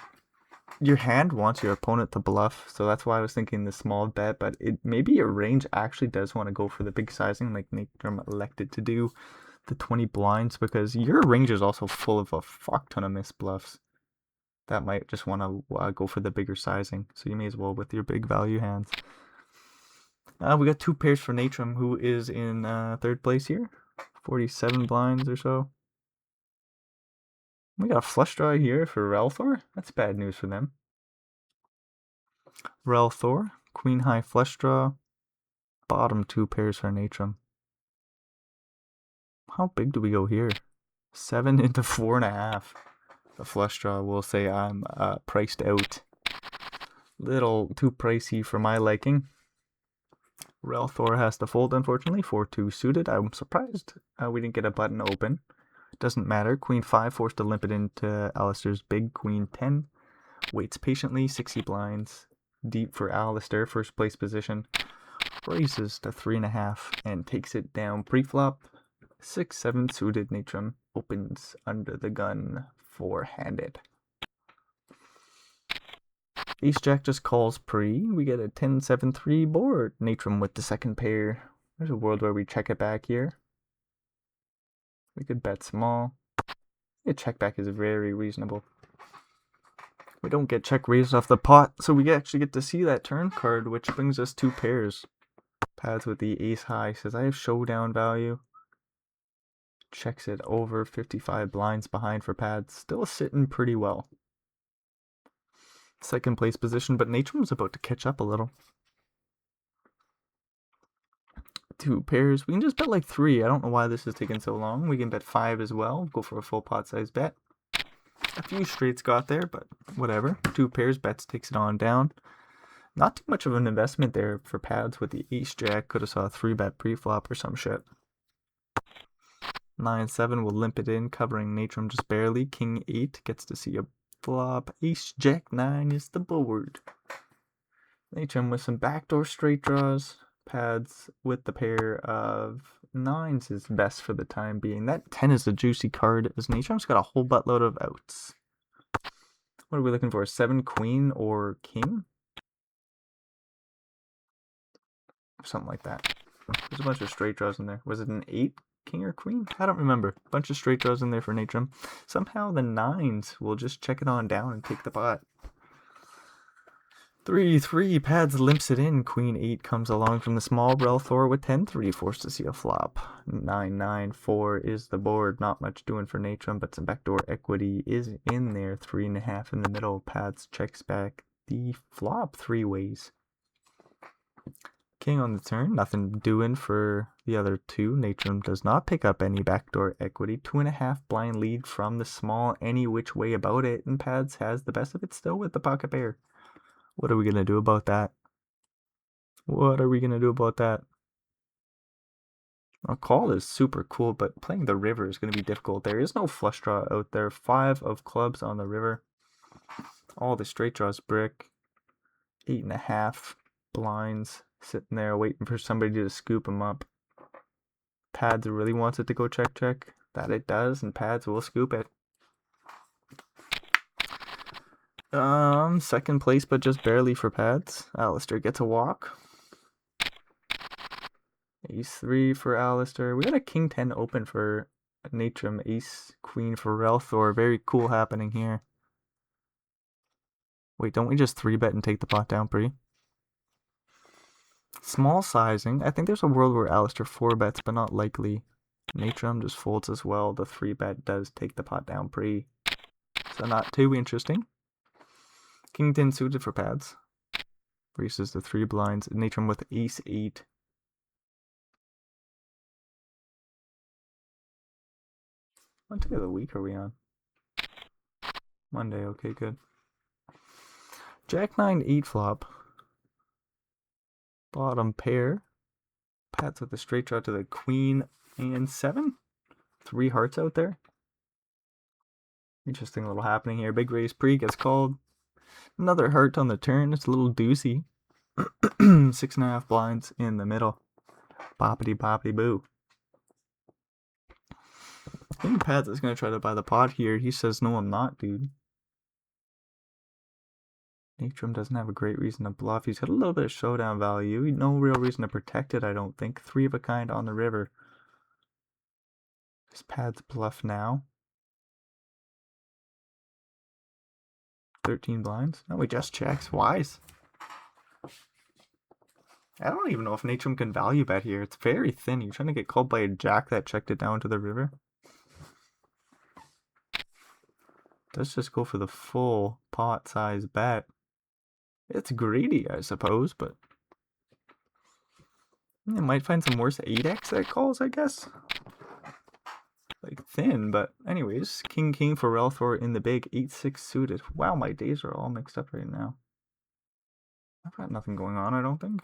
Your hand wants your opponent to bluff, so that's why I was thinking the small bet, but maybe your range actually does want to go for the big sizing like Natrum elected to do, the 20 blinds, because your range is also full of a fuck ton of missed bluffs. That might just want to go for the bigger sizing, so you may as well with your big value hands. We got 2 pairs for Natrum, who is in 3rd place here. 47 blinds or so. We got a flush draw here for Relthor. That's bad news for them. Relthor, queen high flush draw. Bottom 2 pairs for Natrum. How big do we go here? 7 into 4.5. The flush draw will say I'm priced out. Little too pricey for my liking. Relthor has to fold, unfortunately. 4-2 suited. I'm surprised we didn't get a button open. Doesn't matter. Queen 5 forced to limp it into Alistair's big. Queen 10 waits patiently. 60 blinds deep for Alistair. 1st place position. Raises to 3.5 and takes it down pre-flop. 6-7 suited. Natrum opens under the gun 4-handed. Ace Jack just calls pre. We get a 10-7-3 board. Natrum with the 2nd pair. There's a world where we check it back here. We could bet small. A check back is very reasonable. We don't get check raised off the pot, so we actually get to see that turn card, which brings us 2 pairs. Pads with the ace high says I have showdown value. Checks it over. 55 blinds behind for pads. Still sitting pretty well. 2nd place position, but Natrum's about to catch up a little. 2 pairs. We can just bet like 3. I don't know why this is taking so long. We can bet 5 as well. Go for a full pot size bet. A few straights got there, but whatever. 2 pairs bets takes it on down. Not too much of an investment there for pads with the ace jack. Could have saw a 3-bet pre-flop or some shit. 9-7 will limp it in, covering Natrum just barely. King 8 gets to see a flop. Ace jack 9 is the board. Natrum with some backdoor straight draws. Pads with the pair of 9s is best for the time being. That 10 is a juicy card, as Natrum's got a whole buttload of outs. What are we looking for? 7 queen or king? Something like that. There's a bunch of straight draws in there. Was it an 8 king or queen? I don't remember. Bunch of straight draws in there for Natrum. Somehow the 9s will just check it on down and take the pot. 3-3, Pads limps it in. Queen 8 comes along from the small. Relthor with 10-3, forced to see a flop. 9-9-4 is the board. Not much doing for Natrum, but some backdoor equity is in there. 3.5 in the middle. Pads checks back the flop 3 ways. King on the turn, nothing doing for the other 2. Natrum does not pick up any backdoor equity. 2.5 blind lead from the small, any which way about it, and Pads has the best of it still with the pocket pair. What are we going to do about that? What are we going to do about that? A call is super cool, but playing the river is going to be difficult. There is no flush draw out there. 5 of clubs on the river. All the straight draws brick. 8.5 blinds sitting there waiting for somebody to scoop them up. Pads really wants it to go check check. That it does, and Pads will scoop it. Second place, but just barely for Pads. Alistair gets a walk. Ace 3 for Alistair. We got a King 10 open for Natrum. Ace Queen for Relthor. Very cool happening here. Wait, don't we just 3-bet and take the pot down pre? Small sizing. I think there's a world where Alistair 4-bets, but not likely. Natrum just folds as well. The 3-bet does take the pot down pre. So not too interesting. King 10 suited for Pads. Braces the 3 blinds. Natrum with Ace 8. What day of the week are we on? Monday, okay, good. Jack 9 8 flop. Bottom pair. Pads with a straight draw to the Queen and 7. 3 hearts out there. Interesting little happening here. Big raise pre gets called. Another heart on the turn. It's a little deucey. 6.5 blinds in the middle. Boppity boppity boo. I think Pads is going to try to buy the pot here. He says, no, I'm not, dude. Natrum doesn't have a great reason to bluff. He's got a little bit of showdown value. No real reason to protect it, I don't think. 3 of a kind on the river. Does Pads bluff now? 13 blinds? No, he just checks. Wise. I don't even know if Natrum can value bet here. It's very thin. You're trying to get called by a jack that checked it down to the river. Let's just go for the full pot size bet. It's greedy, I suppose, but it might find some worse 8x that calls, I guess. Like thin, but anyways, King King for Relthor in the big 8-6 suited. Wow, my days are all mixed up right now. I've got nothing going on, I don't think.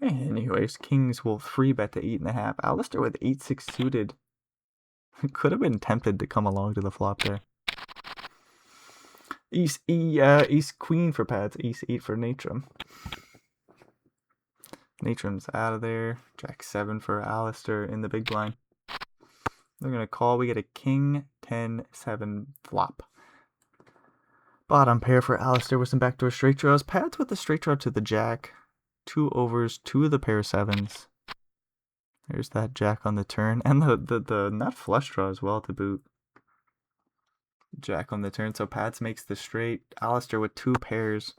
Anyways, Kings will 3-bet to 8.5. Alistair with 8-6 suited. Could have been tempted to come along to the flop there. Ace Queen for Pads. Ace 8 for Natrum. Natrum's out of there. Jack 7 for Alistair in the big blind. They're going to call. We get a King 10-7 flop. Bottom pair for Alistair with some backdoor straight draws. Pads with the straight draw to the Jack. 2 overs, 2 of the pair 7s. There's that Jack on the turn. And the nut flush draw as well to boot. Jack on the turn, so Pads makes the straight. Alistair with 2 pairs.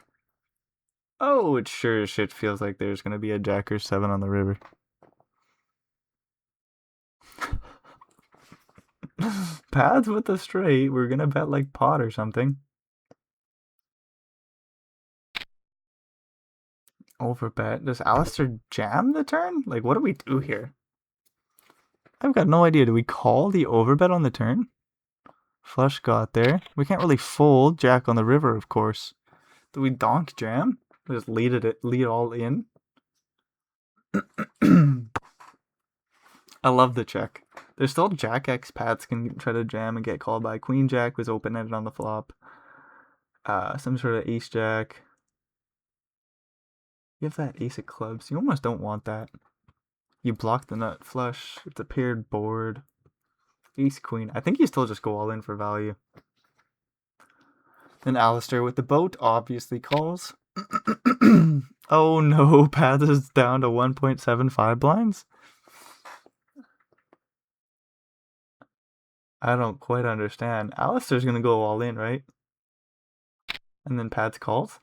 Oh, it sure as shit feels like there's going to be a Jack or 7 on the river. Pads with the straight. We're going to bet like pot or something. Overbet. Does Alistair jam the turn? Like, what do we do here? I've got no idea. Do we call the overbet on the turn? Flush got there. We can't really fold. Jack on the river, of course. Do we donk jam? Just lead all in. I love the check. There's still Jack X. Pads can try to jam and get called by. Queen Jack was open-ended on the flop. Some sort of Ace Jack. You have that Ace of Clubs. You almost don't want that. You block the nut flush. It's a paired board. Ace Queen. I think you still just go all in for value. Then Alistair with the boat obviously calls. Oh no, Path is down to 1.75 blinds. I don't quite understand. Alistair's gonna go all in, right? And then Pat's calls.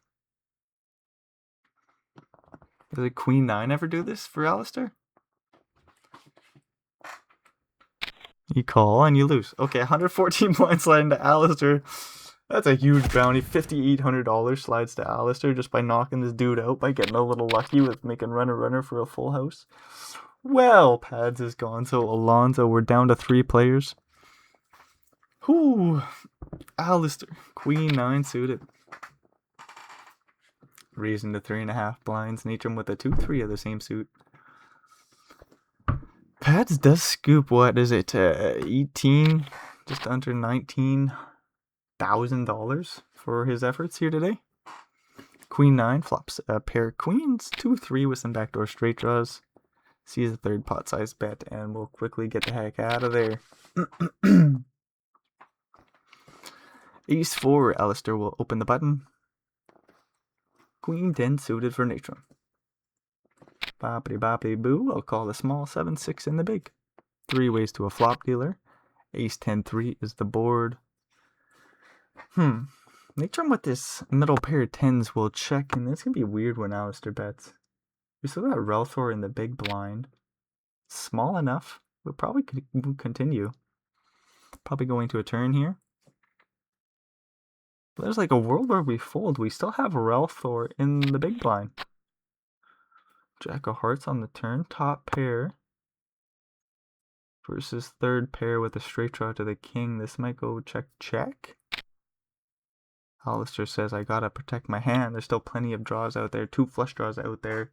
Does a Queen 9 ever do this for Alistair? You call and you lose. Okay, 114 blinds sliding to Alistair. That's a huge bounty. $5,800 slides to Alistair just by knocking this dude out by getting a little lucky with making runner for a full house. Well, Pads is gone, so Alonzo, we're down to 3 players. Whoo! Alistair, Queen 9 suited. Raising to 3.5 blinds. Natrum with a 2-3 of the same suit. Pads does scoop, what is it, 18, just under $19,000 for his efforts here today. Queen 9 flops a pair of queens, 2-3 with some backdoor straight draws. Sees a third pot size bet and will quickly get the heck out of there. Ace 4, Alistair will open the button. Queen 10 suited for Natrum. Boppity boppity boo, I'll call the small 7-6 in the big. 3 ways to a flop dealer. Ace 10-3 is the board. Natrum with this middle pair of 10s will check, and it's going to be weird when Alistair bets. We still got Relthor in the big blind. Small enough. We'll probably continue. Probably going to a turn here. But there's like a world where we fold. We still have Relthor in the big blind. Jack of hearts on the turn. Top pair. Versus third pair with a straight draw to the king. This might go check. Alistair says, I gotta protect my hand. There's still plenty of draws out there. 2 flush draws out there.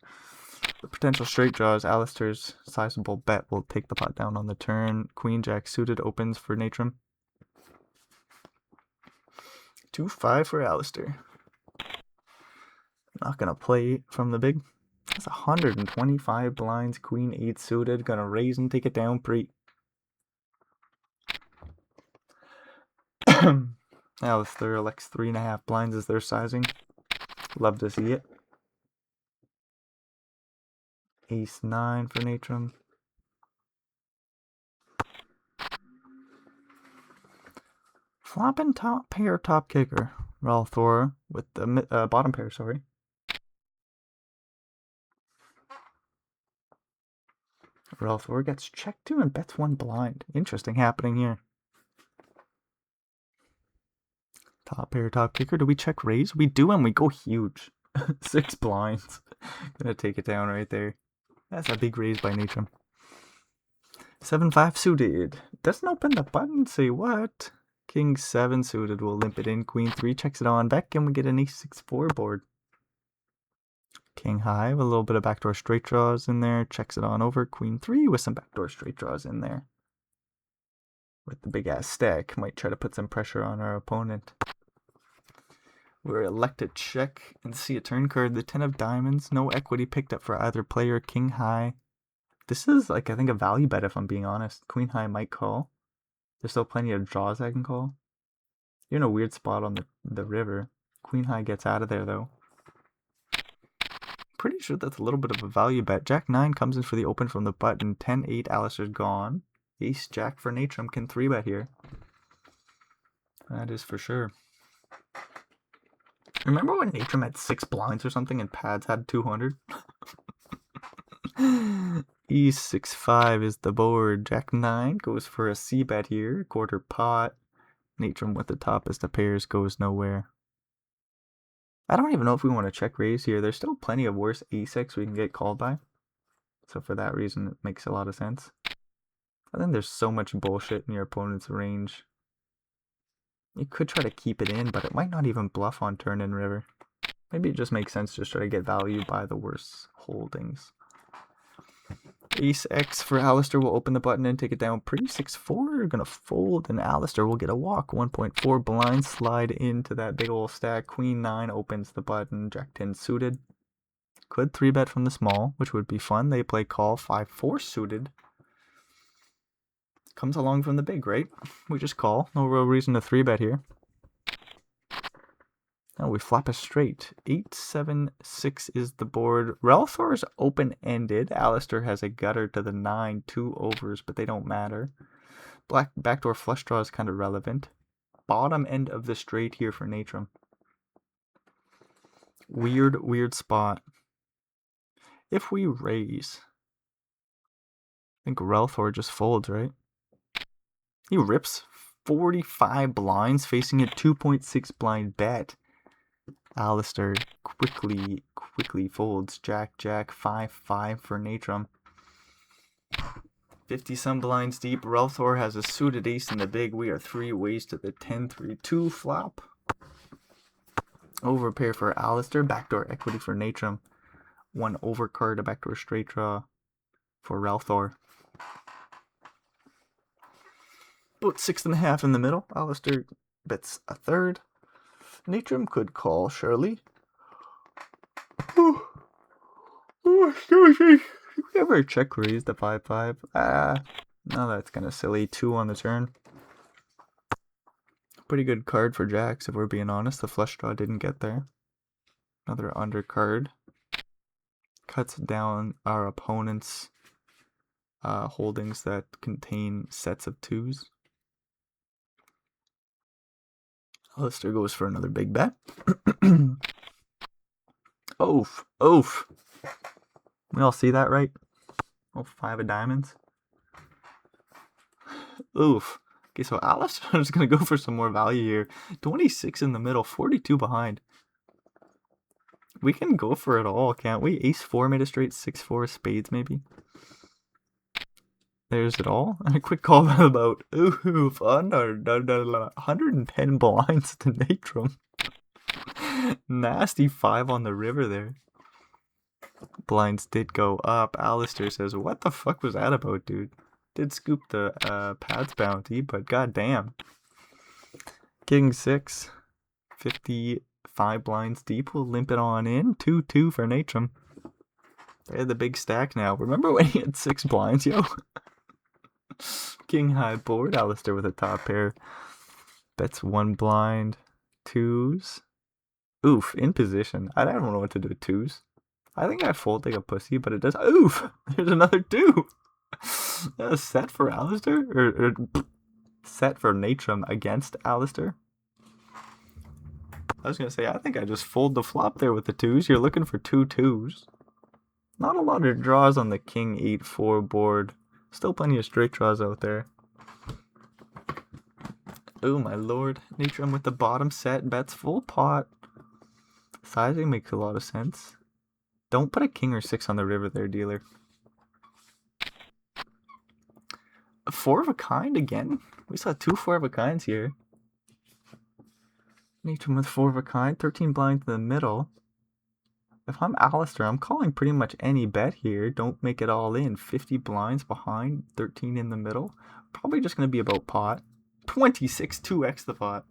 The potential straight draws. Alistair's sizable bet will take the pot down on the turn. Queen Jack suited opens for Natrum. 2-5 for Alistair. Not gonna play from the big. That's 125 blinds. Queen 8 suited. Gonna raise and take it down pre. Alistair elects 3.5 blinds as their sizing. Love to see it. Ace 9 for Natrum. Flopping top pair, top kicker. Relthor with the bottom pair, sorry. Relthor gets checked to and bets 1 blind. Interesting happening here. Top pair, top kicker. Do we check raise? We do, and we go huge. 6 blinds. Gonna take it down right there. That's a big raise by Natrum. 7-5 suited. Doesn't open the button. Say what? King 7 suited will limp it in. Queen 3 checks it on back, and we get an Ace 6-4 board. King high with a little bit of backdoor straight draws in there. Checks it on over. Queen 3 with some backdoor straight draws in there. With the big ass stack. Might try to put some pressure on our opponent. We're elected check and see a turn card. The 10 of diamonds. No equity picked up for either player. King high. This is like, I think, a value bet if I'm being honest. Queen high might call. There's still plenty of draws I can call. You're in a weird spot on the river. Queen high gets out of there though. Pretty sure that's a little bit of a value bet. Jack 9 comes in for the open from the button. 10-8, Alistair's gone. Ace Jack for Natrum can 3-bet here. That is for sure. Remember when Natrum had 6 blinds or something and Pads had 200? E6-5 is the board. Jack 9 goes for a C-bet here. Quarter pot. Natrum with the top as the pairs goes nowhere. I don't even know if we want to check raise here. There's still plenty of worse A6 we can get called by. So for that reason, it makes a lot of sense. I think there's so much bullshit in your opponent's range. You could try to keep it in, but it might not even bluff on turn and river. Maybe it just makes sense to try to get value by the worst holdings. Ace X for Alistair will open the button and take it down pre. 6-4, gonna fold, and Alistair will get a walk. 1.4 blind slide into that big old stack. Queen 9 opens the button. Jack 10 suited. Could 3-bet from the small, which would be fun. They play call. 5-4 suited. Comes along from the big, right? We just call. No real reason to 3-bet here. Now we flop a straight. 8, 7, 6 is the board. Relthor is open-ended. Alistair has a gutter to the 9, 2 overs, but they don't matter. Black backdoor flush draw is kind of relevant. Bottom end of the straight here for Natrum. Weird spot. If we raise, I think Relthor just folds, right? He rips 45 blinds facing a 2.6 blind bet. Alistair quickly folds. Jack, 5-5 for Natrum. 50 some blinds deep. Relthor has a suited ace in the big. We are 3 ways to the 10-3-2 flop. Overpair for Alistair. Backdoor equity for Natrum. 1 overcard, a backdoor straight draw for Relthor. About 6.5 in the middle. Alistair bets a third. Natrum could call, surely. Excuse me. Should we ever check raise the 5-5? No, that's kind of silly. 2 on the turn. Pretty good card for jacks, if we're being honest. The flush draw didn't get there. Another undercard. Cuts down our opponent's holdings that contain sets of 2s. Alistair goes for another big bet. Oof. We all see that, right? Oh, 5 of diamonds. Oof. Okay, so Alistair's going to go for some more value here. 26 in the middle, 42 behind. We can go for it all, can't we? Ace 4 made a straight, 6-4 spades maybe. There's it all. And a quick call about oof, under 110 blinds to Natrum. Nasty 5 on the river there. Blinds did go up. Alistair says, what the fuck was that about, dude? Did scoop the pads bounty, but goddamn. King 6. 55 blinds deep. We'll limp it on in. 2-2 for Natrum. They had the big stack now. Remember when he had 6 blinds, yo? King high board. Alistair with a top pair. Bets 1 blind. 2s. Oof, in position. I don't know what to do with 2s. I think I fold like a pussy, but it does. Oof! There's another 2! A set for Alistair? Or set for Natrum against Alistair? I was going to say, I think I just fold the flop there with the 2s. You're looking for 2 2s. Not a lot of draws on the King 8-4 board. Still plenty of straight draws out there. Oh my lord. Natrum with the bottom set. Bets full pot. Sizing makes a lot of sense. Don't put a king or 6 on the river there, dealer. 4 of a kind again? We saw 2 4 of a kinds here. Natrum with 4 of a kind. 13 blinds in the middle. If I'm Alistair, I'm calling pretty much any bet here. Don't make it all in. 50 blinds behind, 13 in the middle. Probably just going to be about pot. 26, 2x the pot.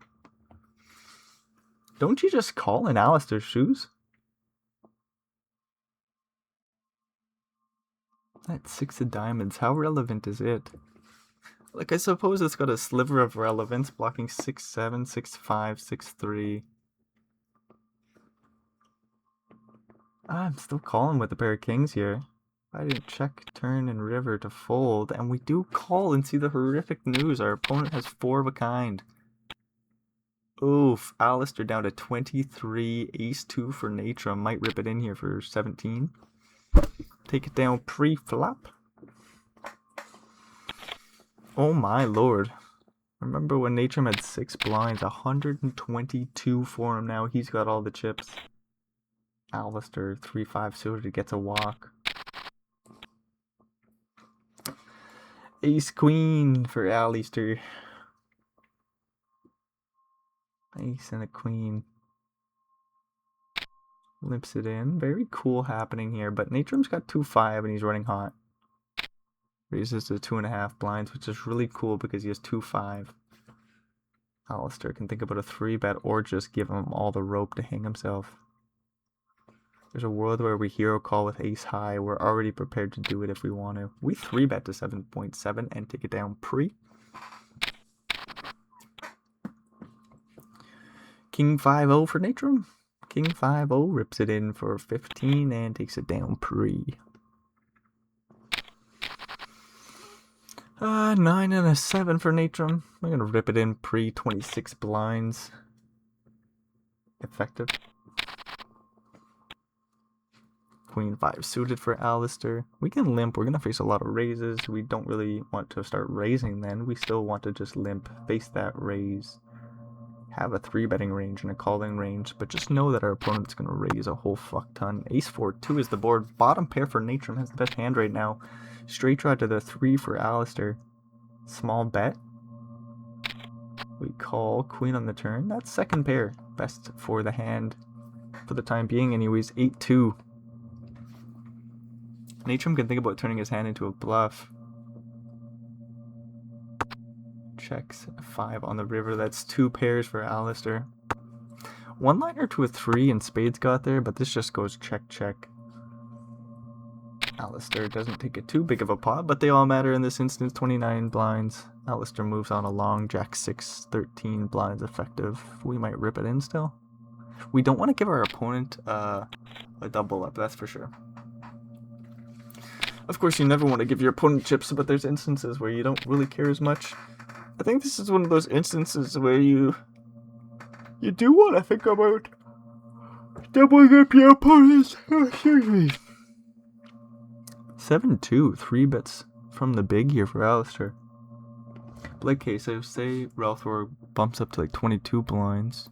Don't you just call in Alistair's shoes? That's 6 of diamonds. How relevant is it? Like, I suppose it's got a sliver of relevance, blocking 6-7, 6-5, 6-3. I'm still calling with a pair of kings here. I didn't check turn and river to fold, and we do call and see the horrific news. Our opponent has 4 of a kind. Oof, Alistair down to 23, ace-2 for Natrum. Might rip it in here for 17. Take it down pre-flop. Oh my lord. Remember when Natrum had 6 blinds, 122 for him now. He's got all the chips. Alistair, 3-5 suited, gets a walk. Ace-queen for Alistair. Ace and a queen. Limps it in. Very cool happening here, but Natrum's got 2-5 and he's running hot. Raises to 2.5 blinds, which is really cool because he has 2-5. Alistair can think about a 3-bet or just give him all the rope to hang himself. There's a world where we hero call with ace high. We're already prepared to do it if we want to. We 3-bet to 7.7 and take it down pre. King 5-0 for Natrum. King 5-0 rips it in for 15 and takes it down pre. 9 and a 7 for Natrum. I'm going to rip it in pre 26 blinds. Effective. Queen 5 suited for Alistair. We can limp. We're going to face a lot of raises. We don't really want to start raising then. We still want to just limp, face that raise, have a 3-betting range and a calling range, but just know that our opponent's going to raise a whole fuck ton. Ace 4-2 is the board. Bottom pair for Natrum has the best hand right now. Straight draw to the 3 for Alistair. Small bet. We call queen on the turn. That's second pair. Best for the hand for the time being anyways. 8-2. Natrum can think about turning his hand into a bluff. Checks 5 on the river. That's 2 pairs for Alistair. One liner to a 3 and spades got there, but this just goes check check. Alistair doesn't take it too big of a pot, but they all matter in this instance. 29 blinds. Alistair moves on along. Jack 6, 13 blinds effective. We might rip it in still. We don't want to give our opponent a double up, that's for sure. Of course, you never want to give your opponent chips, but there's instances where you don't really care as much. I think this is one of those instances where you do want to think about doubling up your opponents. Oh, excuse me. 7-2, 3 bets from the big here for Alistair. But okay, so say Relthor bumps up to like 22 blinds.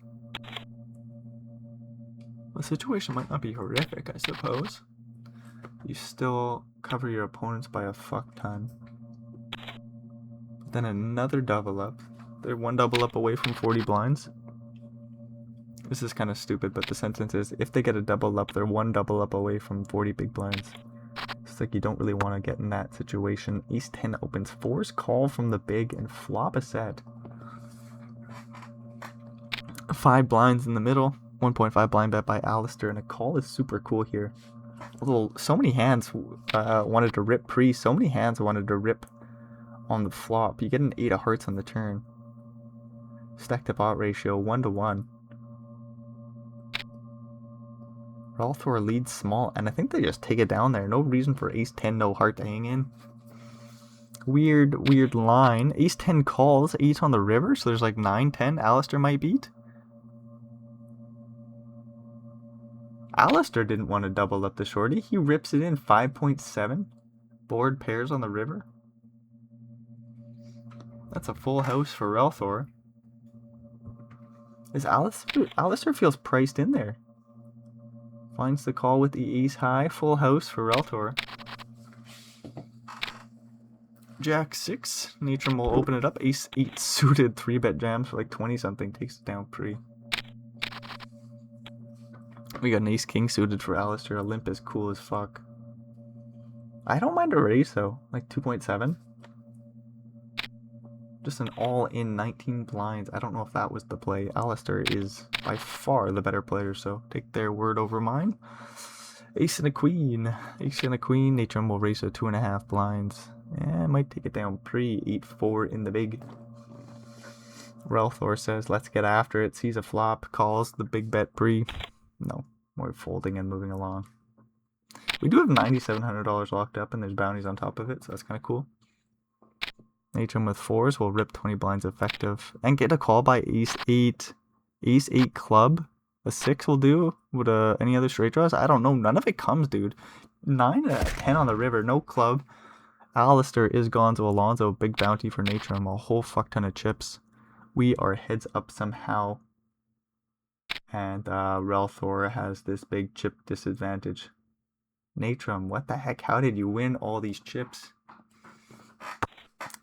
The situation might not be horrific, I suppose. You still cover your opponents by a fuck ton. Then another double up. They're one double up away from 40 blinds. This is kind of stupid, but the sentence is, if they get a double up, they're one double up away from 40 big blinds. It's like you don't really want to get in that situation. Ace 10 opens, 4s call from the big, and flop a set. 5 blinds in the middle. 1.5 blind bet by Alistair, and a call is super cool here. So many hands wanted to rip pre, so many hands wanted to rip on the flop. You get an 8 of hearts on the turn. Stack to pot ratio 1-1. Relthor leads small, and I think they just take it down there. No reason for ace 10, no heart to hang in. Weird line. Ace 10 calls, 8 on the river, so there's like 9-10 Alistair might beat. Alistair didn't want to double up the shorty. He rips it in 5.7. Board pairs on the river. That's a full house for Relthor. Alistair feels priced in there. Finds the call with the ace high. Full house for Relthor. Jack 6. Natrum will open it up. Ace 8 suited 3-bet jams for like 20 something. Takes it down pre. We got an ace king suited for Alistair. A limp is cool as fuck. I don't mind a raise though. Like 2.7. Just an all-in 19 blinds. I don't know if that was the play. Alistair is by far the better player, so take their word over mine. Ace and a queen. Ace and a queen. Natrum will raise to 2.5 blinds. Yeah, might take it down pre. 8-4 in the big. Relthor says, let's get after it. Sees a flop. Calls the big bet pre. No, we're folding and moving along. We do have $9,700 locked up, and there's bounties on top of it, so that's kind of cool. Natrum with 4s will rip 20 blinds effective and get a call by ace 8. Ace 8 club. A 6 will do. Would any other straight draws? I don't know. None of it comes, dude. 9 out of 10 on the river. No club. Alistair is Gonzo Alonzo. Big bounty for Natrum. A whole fuck ton of chips. We are heads up somehow. And Relthor has this big chip disadvantage. Natrum, what the heck? How did you win all these chips?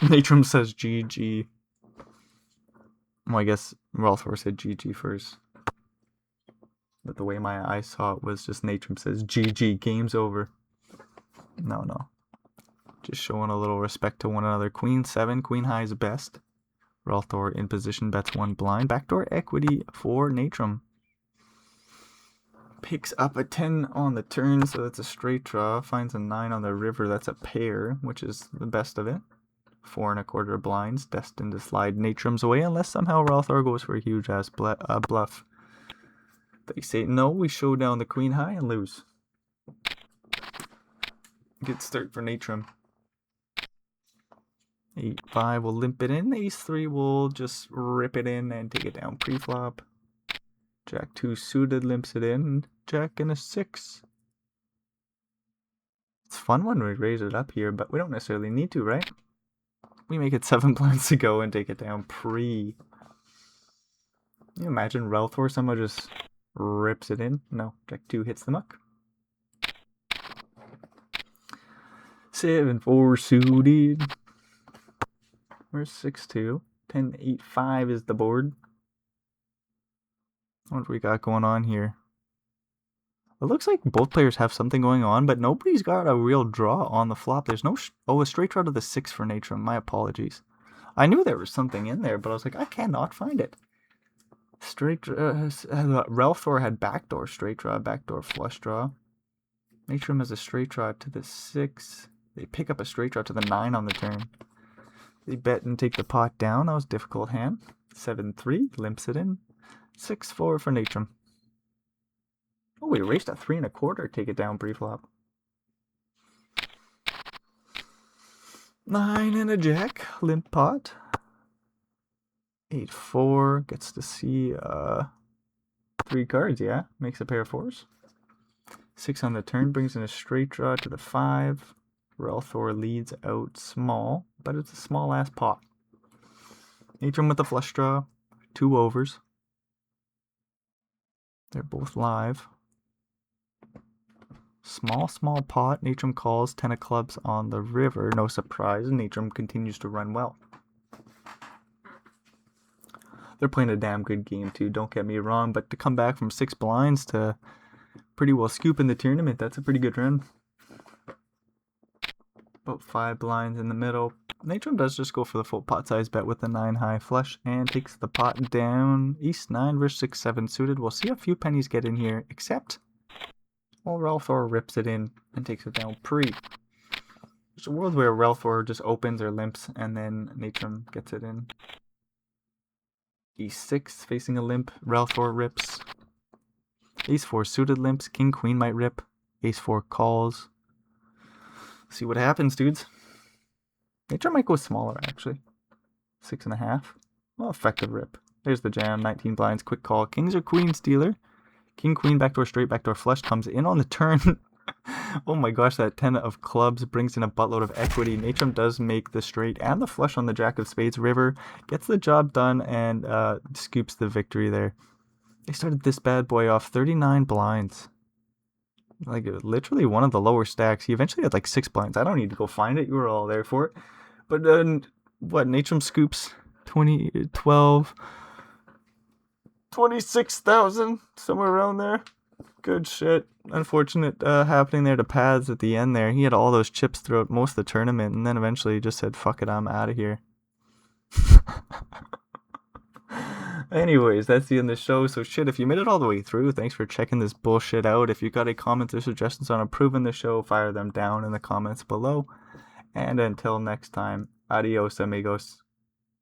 Natrum says GG. Well, I guess Relthor said GG first. But the way my eyes saw it was just Natrum says GG, game's over. No. Just showing a little respect to one another. Queen 7, queen high is best. Relthor in position, bets 1 blind. Backdoor equity for Natrum. Picks up a 10 on the turn, so that's a straight draw. Finds a 9 on the river, that's a pair, which is the best of it. 4 1/4 blinds, destined to slide Natrum's away unless somehow Ralthor goes for a huge ass bluff. They say no, we show down the queen high and lose. Good start for Natrum. 8-5 will limp it in. Ace-3 will just rip it in and take it down pre-flop. Jack-2 suited limps it in. Jack and a 6. It's fun when we raise it up here, but we don't necessarily need to, right? We make it 7 blinds to go and take it down pre. Can you imagine Ralthor somehow just rips it in? No, Jack-2 hits the muck. 7-4 suited. Where's 6-2? 10-8-5 is the board. What do we got going on here? It looks like both players have something going on, but nobody's got a real draw on the flop. There's no... a straight draw to the 6 for Natrum. My apologies. I knew there was something in there, but I was like, I cannot find it. Straight Ralthor had backdoor straight draw, backdoor flush draw. Natrum has a straight draw to the 6. They pick up a straight draw to the 9 on the turn. They bet and take the pot down. That was a difficult hand. 7-3, limps it in. 6-4 for Natrum. Oh, we raced a 3 1/4, take it down pre-flop. 9 and a jack, limp pot. 8-4, gets to see 3 cards, yeah. Makes a pair of 4s. 6 on the turn, brings in a straight draw to the 5. Ralthor leads out small, but it's a small ass pot. Natrum with the flush draw, 2 overs. They're both live. Small pot. Natrum calls 10 of clubs on the river. No surprise, Natrum continues to run well. They're playing a damn good game too, don't get me wrong, but to come back from 6 blinds to pretty well scoop in the tournament, that's a pretty good run. About 5 blinds in the middle. Natrum does just go for the full pot size bet with the 9 high flush and takes the pot down. Ace 9 versus 6-7 suited. We'll see a few pennies get in here, except well, Ralthor rips it in and takes it down pre. There's a world where Ralthor just opens or limps and then Natrum gets it in. E6 facing a limp. Ralthor rips. Ace-4 suited limps. King-Queen might rip. Ace-4 calls. See what happens, dudes. Natrum might go smaller, actually. 6.5. Well, effective rip. There's the jam. 19 blinds. Quick call. Kings or queens, dealer. King, queen, backdoor straight, backdoor flush comes in on the turn. Oh my gosh, that 10 of clubs brings in a buttload of equity. Natrum does make the straight and the flush on the jack of spades. River gets the job done and scoops the victory there. They started this bad boy off 39 blinds. Like literally one of the lower stacks. He eventually had like 6 blinds. I don't need to go find it. You were all there for it. But then, what, Natrum scoops 12... 26,000, somewhere around there. Good shit. Unfortunate happening there to Paths at the end there. He had all those chips throughout most of the tournament, and then eventually just said, fuck it, I'm out of here. Anyways, that's the end of the show. So shit, if you made it all the way through, thanks for checking this bullshit out. If you got any comments or suggestions on improving the show, fire them down in the comments below. And until next time, adios amigos.